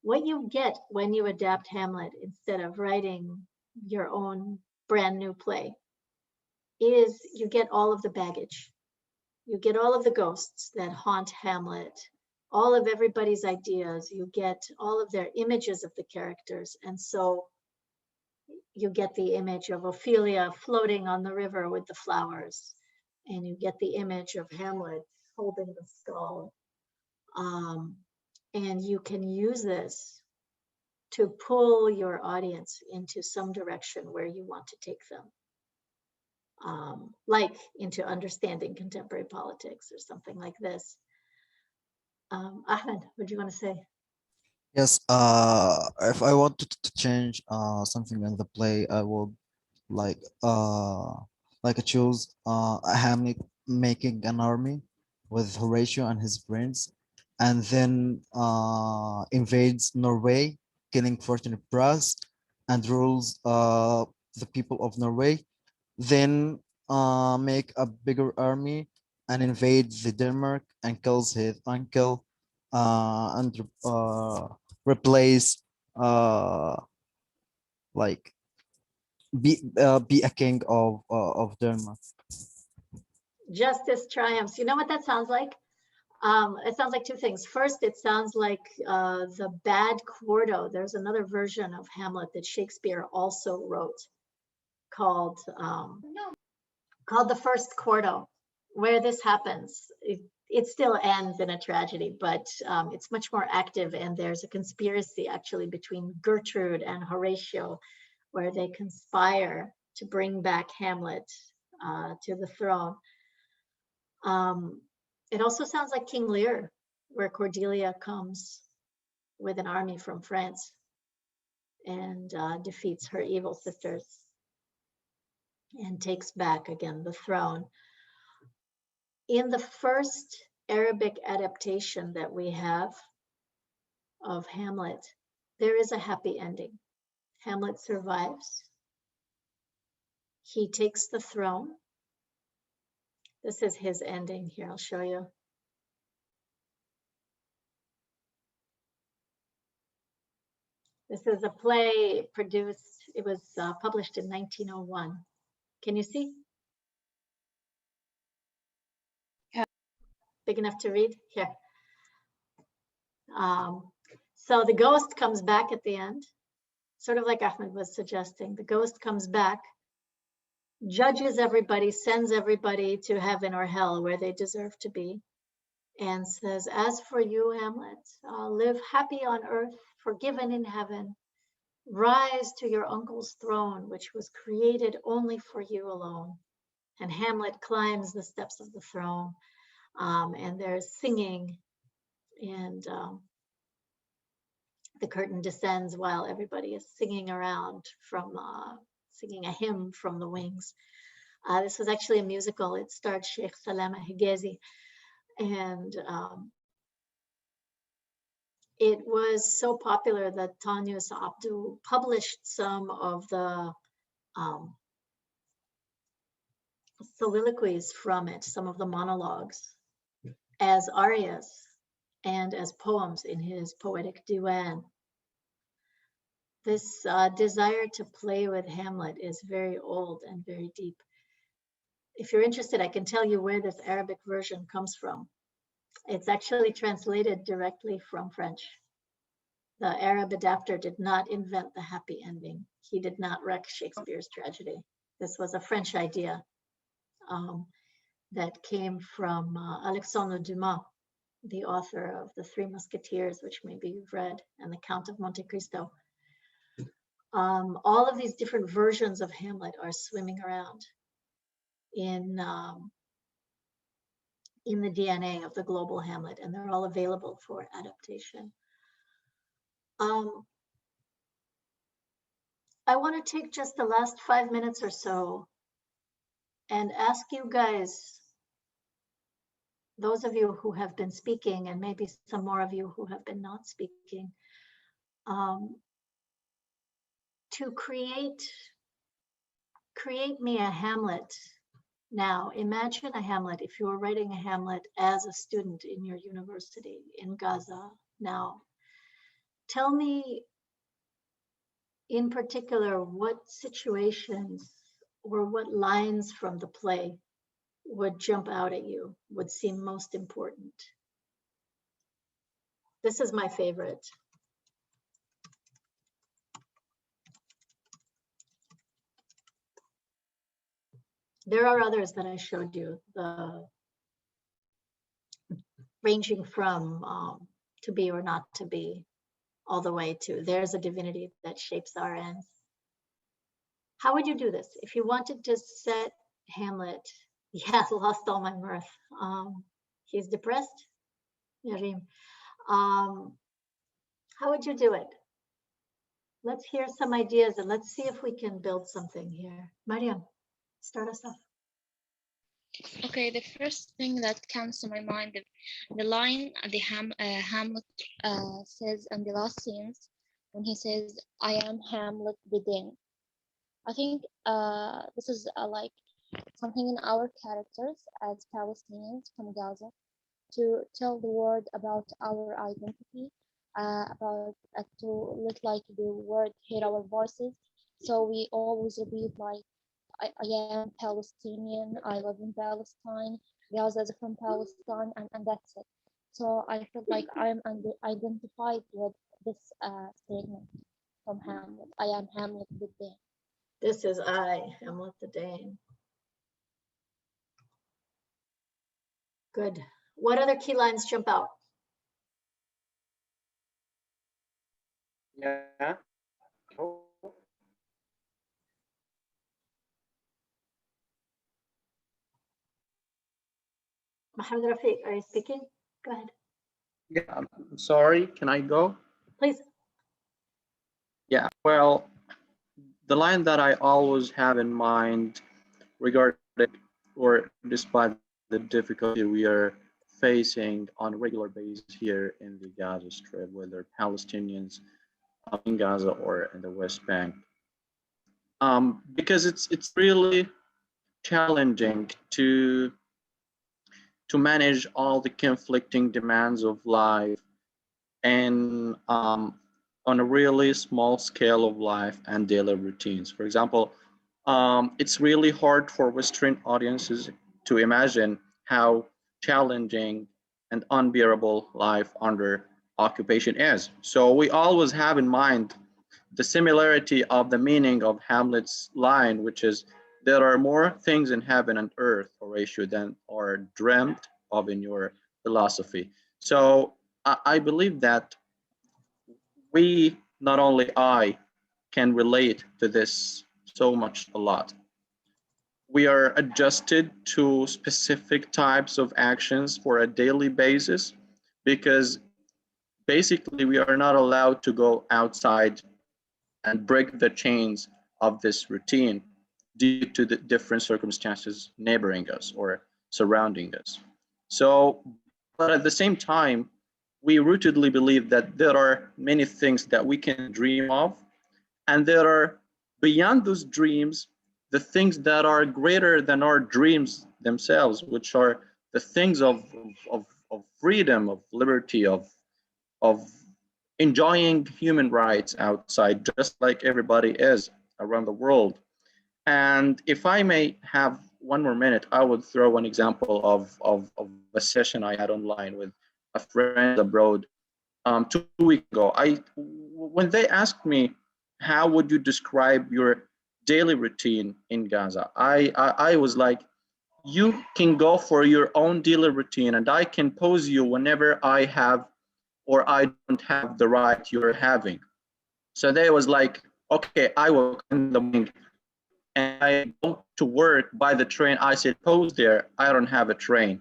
What you get when you adapt Hamlet instead of writing your own brand new play is you get all of the baggage. You get all of the ghosts that haunt Hamlet, all of everybody's ideas. You get all of their images of the characters. And so you get the image of Ophelia floating on the river with the flowers. And you get the image of Hamlet holding the skull. And you can use this to pull your audience into some direction where you want to take them. Like into understanding contemporary politics or something like this. Ahmed, what do you want to say? Yes, if I wanted to change something in the play, I would like choose Hamlet making an army with Horatio and his friends, and then invades Norway, killing Fortunate Brass, and rules the people of Norway. Then make a bigger army and invade the Denmark and kills his uncle and replace like be a king of Denmark. Justice triumphs. You know what that sounds like? It sounds like two things. First, it sounds like the bad quarto. There's another version of Hamlet that Shakespeare also wrote called the First Quarto, where this happens. It still ends in a tragedy, but it's much more active, and there's a conspiracy actually between Gertrude and Horatio, where they conspire to bring back Hamlet to the throne. It also sounds like King Lear, where Cordelia comes with an army from France and defeats her evil sisters and takes back again the throne. In the first Arabic adaptation that we have of Hamlet, there is a happy ending. Hamlet survives. He takes the throne. This is his ending here. I'll show you. This is a play produced, it was published in 1901. Can you see? Yeah. Big enough to read? Here. So the ghost comes back at the end, sort of like Ahmed was suggesting. The ghost comes back, judges everybody, sends everybody to heaven or hell where they deserve to be, and says, as for you, Hamlet, live happy on earth, forgiven in heaven. Rise to your uncle's throne, which was created only for you alone. And Hamlet climbs the steps of the throne, and there's singing, and the curtain descends while everybody is singing around from singing a hymn from the wings. This was actually a musical. It starred Sheikh Salama Higazi, and it was so popular that Tanyus Abdu published some of the soliloquies from it, some of the monologues, as arias and as poems in his poetic diwan. This desire to play with Hamlet is very old and very deep. If you're interested, I can tell you where this Arabic version comes from. It's actually translated directly from French. The Arab adapter did not invent the happy ending. He did not wreck Shakespeare's tragedy. This was a French idea that came from Alexandre Dumas, the author of The Three Musketeers, which maybe you've read, and The Count of Monte Cristo. All of these different versions of Hamlet are swimming around in the DNA of the global Hamlet, and they're all available for adaptation. I want to take just the last 5 minutes or so and ask you guys, those of you who have been speaking, and maybe some more of you who have been not speaking, to create me a Hamlet. Now, imagine a Hamlet, if you were writing a Hamlet as a student in your university in Gaza. Now, tell me in particular what situations or what lines from the play would jump out at you, would seem most important? This is my favorite. There are others that I showed you, ranging from to be or not to be, all the way to there's a divinity that shapes our ends. How would you do this? If you wanted to set Hamlet, yeah, lost all my mirth. He's depressed, Yarim. How would you do it? Let's hear some ideas and let's see if we can build something here. Mariam, start us off. Okay, the first thing that comes to my mind, the line the Hamlet says in the last scenes, when he says, "I am Hamlet within." I think this is like something in our characters as Palestinians from Gaza, to tell the world about our identity, about to let like the world hear our voices. So we always repeat like, I am Palestinian, I live in Palestine, Gaza is from Palestine, and that's it. So I feel like I'm identified with this statement from Hamlet. I am Hamlet the Dane. This is I, Hamlet the Dane. Good. What other key lines jump out? Yeah. Mohammed Rafiq, are you speaking? Go ahead. Yeah, I'm sorry, can I go? Please. Yeah, well, the line that I always have in mind regarding or despite the difficulty we are facing on a regular basis here in the Gaza Strip, whether Palestinians in Gaza or in the West Bank, because it's really challenging to manage all the conflicting demands of life and on a really small scale of life and daily routines. For example, it's really hard for Western audiences to imagine how challenging and unbearable life under occupation is. So we always have in mind the similarity of the meaning of Hamlet's line, which is, there are more things in heaven and earth, Horatio, than are dreamt of in your philosophy. So I believe that we, not only I, can relate to this so much a lot. We are adjusted to specific types of actions for a daily basis because basically we are not allowed to go outside and break the chains of this routine due to the different circumstances neighboring us or surrounding us. So, but at the same time, we rootedly believe that there are many things that we can dream of, and there are beyond those dreams, the things that are greater than our dreams themselves, which are the things of freedom, of liberty, of enjoying human rights outside, just like everybody is around the world. And if I may have one more minute, I would throw one example of a session I had online with a friend abroad 2 weeks ago. When they asked me, how would you describe your daily routine in Gaza? I was like, you can go for your own daily routine and I can pose you whenever I have or I don't have the right you're having. So they was like, okay, I will come in the morning and I go to work by the train. I said, pose there, I don't have a train.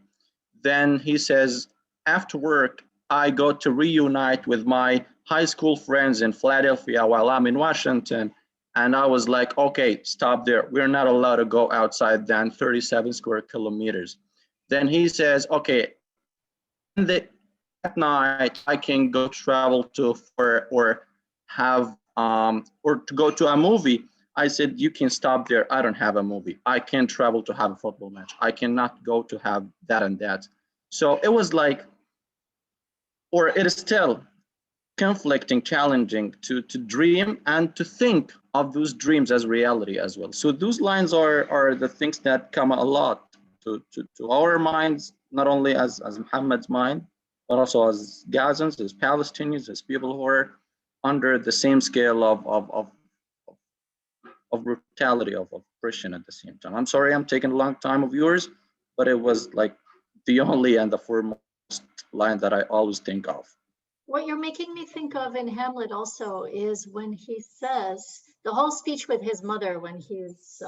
Then he says, after work, I go to reunite with my high school friends in Philadelphia while I'm in Washington. And I was like, okay, stop there. We're not allowed to go outside than 37 square kilometers. Then he says, okay, at night I can go travel to or have or to go to a movie. I said, you can stop there. I don't have a movie. I can't travel to have a football match. I cannot go to have that and that. So it was like, or it is still conflicting, challenging to dream and to think of those dreams as reality as well. So those lines are the things that come a lot to our minds, not only as Muhammad's mind, but also as Gazans, as Palestinians, as people who are under the same scale of brutality, of oppression at the same time. I'm sorry I'm taking a long time of yours, but it was like the only and the foremost line that I always think of. What you're making me think of in Hamlet also is when he says, the whole speech with his mother when he's,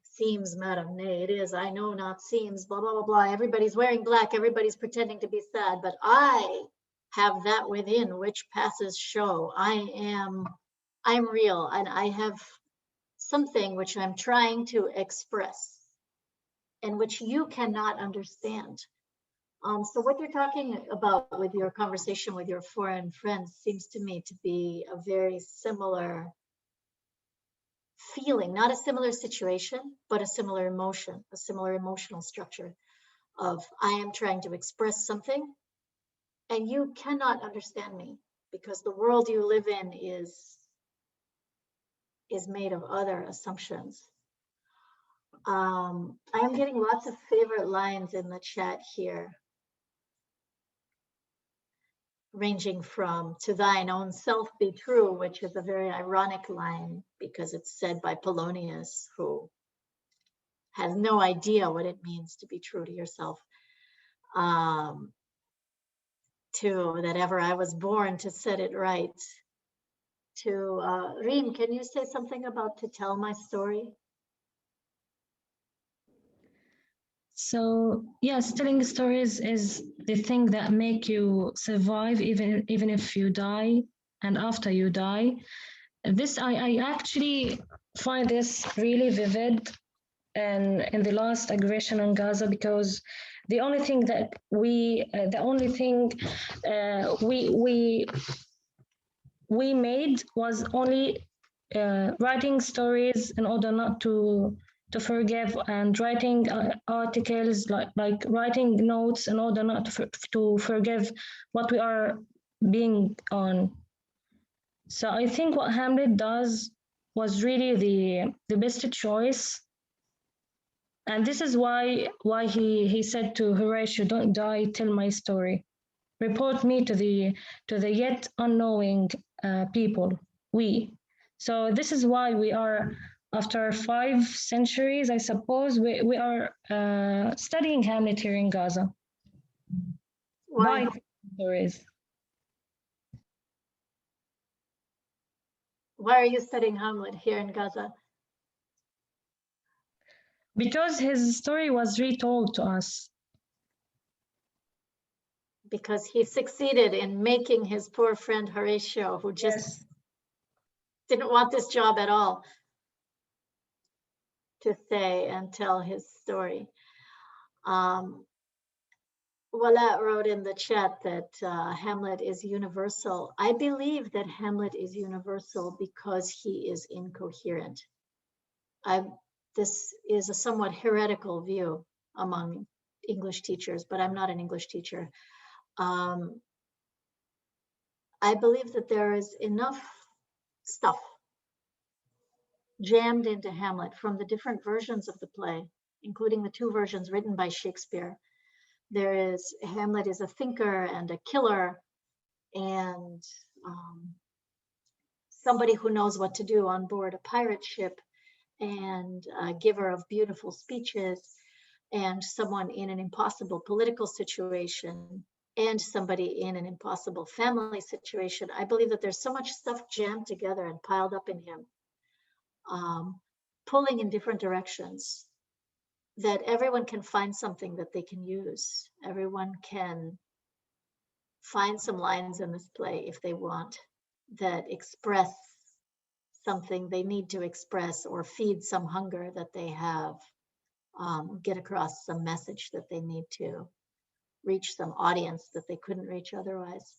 seems, madam, nay, it is, I know not seems, blah, blah, blah, blah. Everybody's wearing black, everybody's pretending to be sad, but I have that within which passes show. I'm real, and I have something which I'm trying to express and which you cannot understand. So what you're talking about with your conversation with your foreign friends seems to me to be a very similar feeling, not a similar situation, but a similar emotion, a similar emotional structure of I am trying to express something and you cannot understand me because the world you live in is made of other assumptions. I am getting lots of favorite lines in the chat here, ranging from "to thine own self be true," which is a very ironic line because it's said by Polonius, who has no idea what it means to be true to yourself. To that ever I was born to set it right. To Reem, can you say something about to tell my story? So yes, telling stories is the thing that make you survive even if you die and after you die. This I actually find this really vivid and in the last aggression on Gaza, because the only thing that we made was only writing stories in order not to forgive, and writing articles, like writing notes in order not to forgive what we are being on. So I think what Hamlet does was really the best choice. And this is why he said to Horatio, "Don't die, tell my story. Report me to the yet unknowing people, we." So this is why we are, after 5 centuries, I suppose, we are studying Hamlet here in Gaza. Why? Stories. Why are you studying Hamlet here in Gaza? Because his story was retold to us. Because he succeeded in making his poor friend Horatio, who just didn't want this job at all, to say and tell his story. Wala wrote in the chat that Hamlet is universal. I believe that Hamlet is universal because he is incoherent. This is a somewhat heretical view among English teachers, but I'm not an English teacher. I believe that there is enough stuff jammed into Hamlet from the different versions of the play, including the 2 versions written by Shakespeare. There is, Hamlet is a thinker and a killer and somebody who knows what to do on board a pirate ship, and a giver of beautiful speeches, and someone in an impossible political situation, and somebody in an impossible family situation. I believe that there's so much stuff jammed together and piled up in him, pulling in different directions, that everyone can find something that they can use. Everyone can find some lines in this play if they want that express something they need to express, or feed some hunger that they have, get across some message that they need to reach some audience that they couldn't reach otherwise.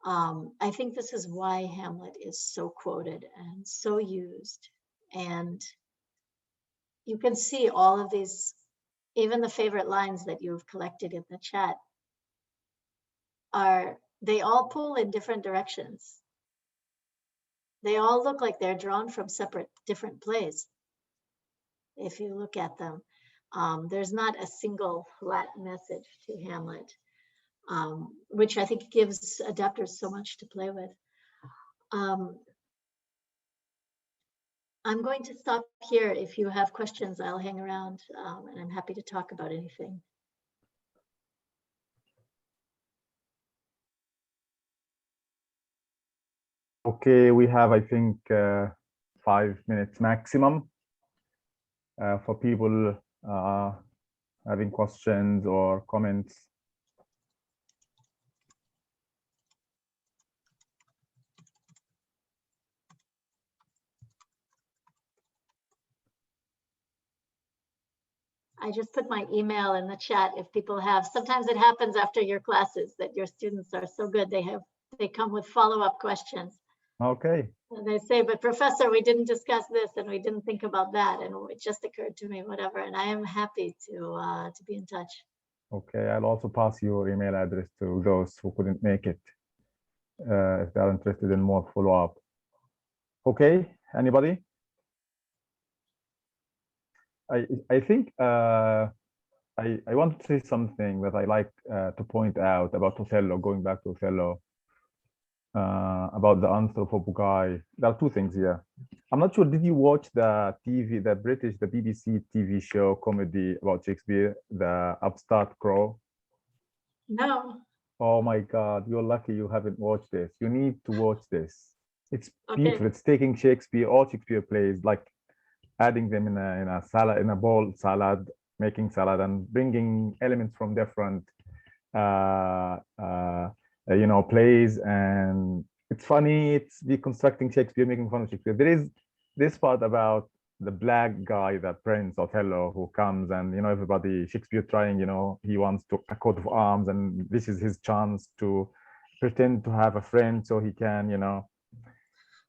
I think this is why Hamlet is so quoted and so used. And you can see all of these, even the favorite lines that you've collected in the chat, they all pull in different directions. They all look like they're drawn from different plays, if you look at them. There's not a single Latin message to Hamlet, which I think gives adapters so much to play with. I'm going to stop here. If you have questions, I'll hang around, and I'm happy to talk about anything. Okay, we have, I think, 5 minutes maximum for people having questions or comments. I just put my email in the chat if people have. Sometimes it happens after your classes that your students are so good, they come with follow-up questions. Okay. And they say, but professor, we didn't discuss this and we didn't think about that, and it just occurred to me, whatever. And I am happy to be in touch. Okay, I'll also pass your email address to those who couldn't make it, if they're interested in more follow-up. Okay, anybody? I think I want to say something that I like to point out about Othello, going back to Othello, about the anthropophagi. There are two things here. I'm not sure, did you watch the BBC TV show comedy about Shakespeare, the Upstart Crow? No. Oh my God, you're lucky you haven't watched this. You need to watch this. It's beautiful. Okay. It's taking Shakespeare, all Shakespeare plays, like adding them in a salad, in a bowl salad, making salad, and bringing elements from different plays. And it's funny. It's deconstructing Shakespeare, making fun of Shakespeare. There is this part about the black guy, that Prince Othello, who comes, and everybody, Shakespeare trying, he wants a coat of arms, and this is his chance to pretend to have a friend so he can,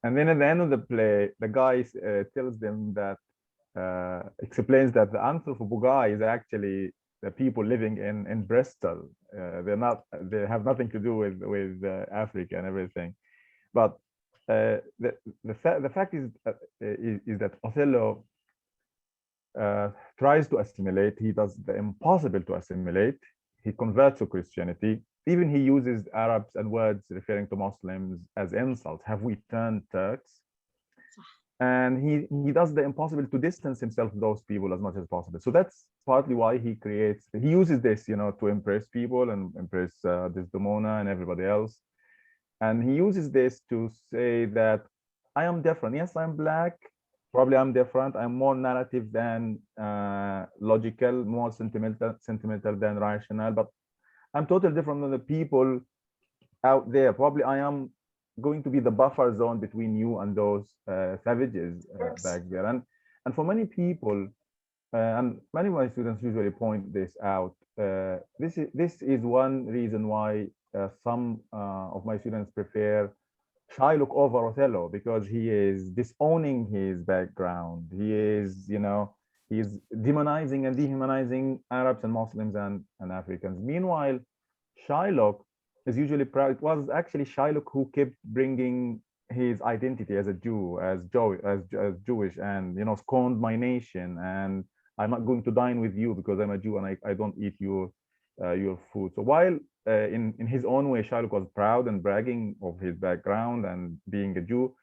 and then at the end of the play, the guy tells them that, explains that the anthropophagi is actually the people living in Bristol. They have nothing to do with Africa and everything. But the fact is that Othello tries to assimilate. He does the impossible to assimilate. He converts to Christianity. Even he uses Arabs and words referring to Muslims as insults. Have we turned Turks? And he does the impossible to distance himself from those people as much as possible. So that's partly why he uses this, to impress people and impress Desdemona and everybody else. And he uses this to say that I am different. Yes, I'm black. Probably I'm different. I'm more narrative than logical, more sentimental than rational. But I'm totally different than the people out there. Probably I am going to be the buffer zone between you and those savages back there. And for many people, and many of my students usually point this out, this is one reason why some of my students prefer Shylock over Othello, because he is disowning his background. He is, he is demonizing and dehumanizing Arabs and Muslims and Africans. Meanwhile, Shylock is usually proud. It was actually Shylock who kept bringing his identity as a Jew, as Jewish, and scorned my nation, and I'm not going to dine with you because I'm a Jew and I don't eat your food. So while in his own way, Shylock was proud and bragging of his background and being a Jew,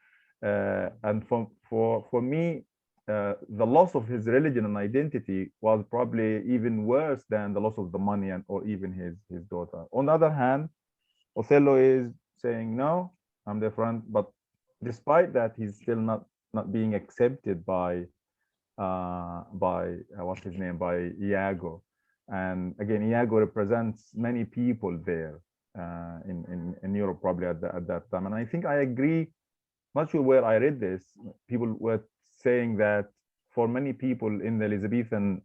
and for me, the loss of his religion and identity was probably even worse than the loss of the money or even his daughter. On the other hand, Othello is saying, no, I'm different, but despite that, he's still not being accepted by what's his name, by Iago. And again, Iago represents many people there in Europe, probably at that time. And I think I agree. Not sure where I read this. People were saying that for many people in the Elizabethan,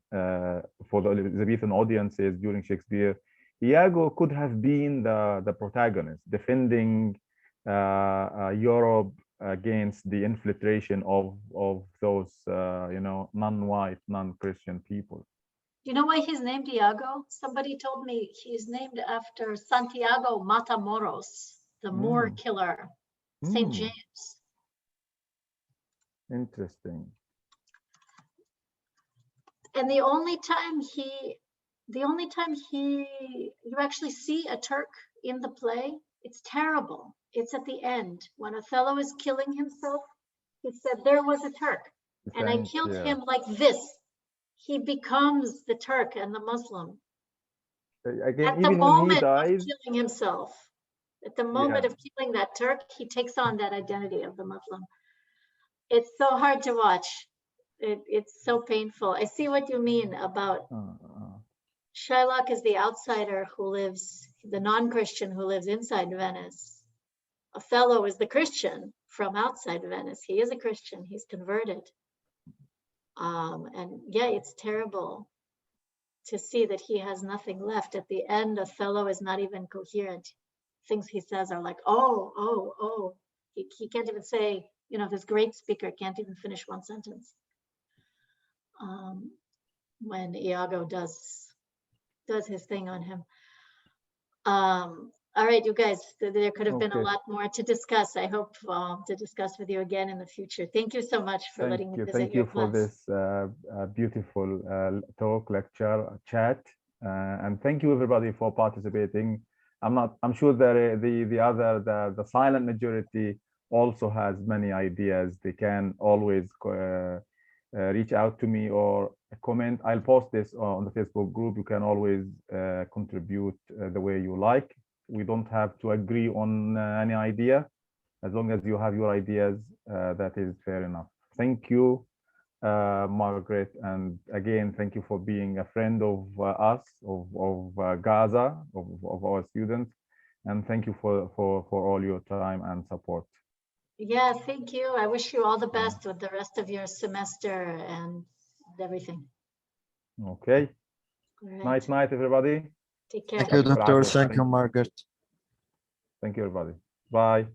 for the Elizabethan audiences during Shakespeare, Iago could have been the protagonist, defending Europe against the infiltration of those non-white, non-Christian people. Do you know why he's named Iago? Somebody told me he's named after Santiago Matamoros, the Moor killer, St. James. Interesting. And the only time you actually see a Turk in the play, it's terrible. It's at the end when Othello is killing himself. He said there was a Turk, and I killed him like this. He becomes the Turk and the Muslim. Again, At the even when he moment of dies, killing himself, at the moment of killing that Turk, he takes on that identity of the Muslim. It's so hard to watch. It's so painful. I see what you mean about Shylock is the outsider who lives, the non-Christian who lives inside Venice. Othello is the Christian from outside Venice. He is a Christian. He's converted. And yeah, it's terrible to see that he has nothing left. At the end, Othello is not even coherent. Things he says are like, oh, oh, oh. He can't even say, you know, this great speaker can't even finish one sentence. When Iago does his thing on him. All right, you guys, there could have been a lot more to discuss. I hope to discuss with you again in the future. Thank you so much for letting me visit Thank your you for class. this beautiful talk, lecture, chat, and thank you everybody for participating. I'm sure that the silent majority also has many ideas. They can always reach out to me or comment. I'll post this on the Facebook group. You can always contribute the way you like. We don't have to agree on any idea. As long as you have your ideas, that is fair enough. Thank you, Margaret. And again, thank you for being a friend of us, of Gaza, of our students. And thank you for all your time and support. Yeah, thank you. I wish you all the best with the rest of your semester and everything. Okay. Right. Night, everybody. Take care. Thank you, Doctor. Thank you, Margaret. Thank you, everybody. Bye.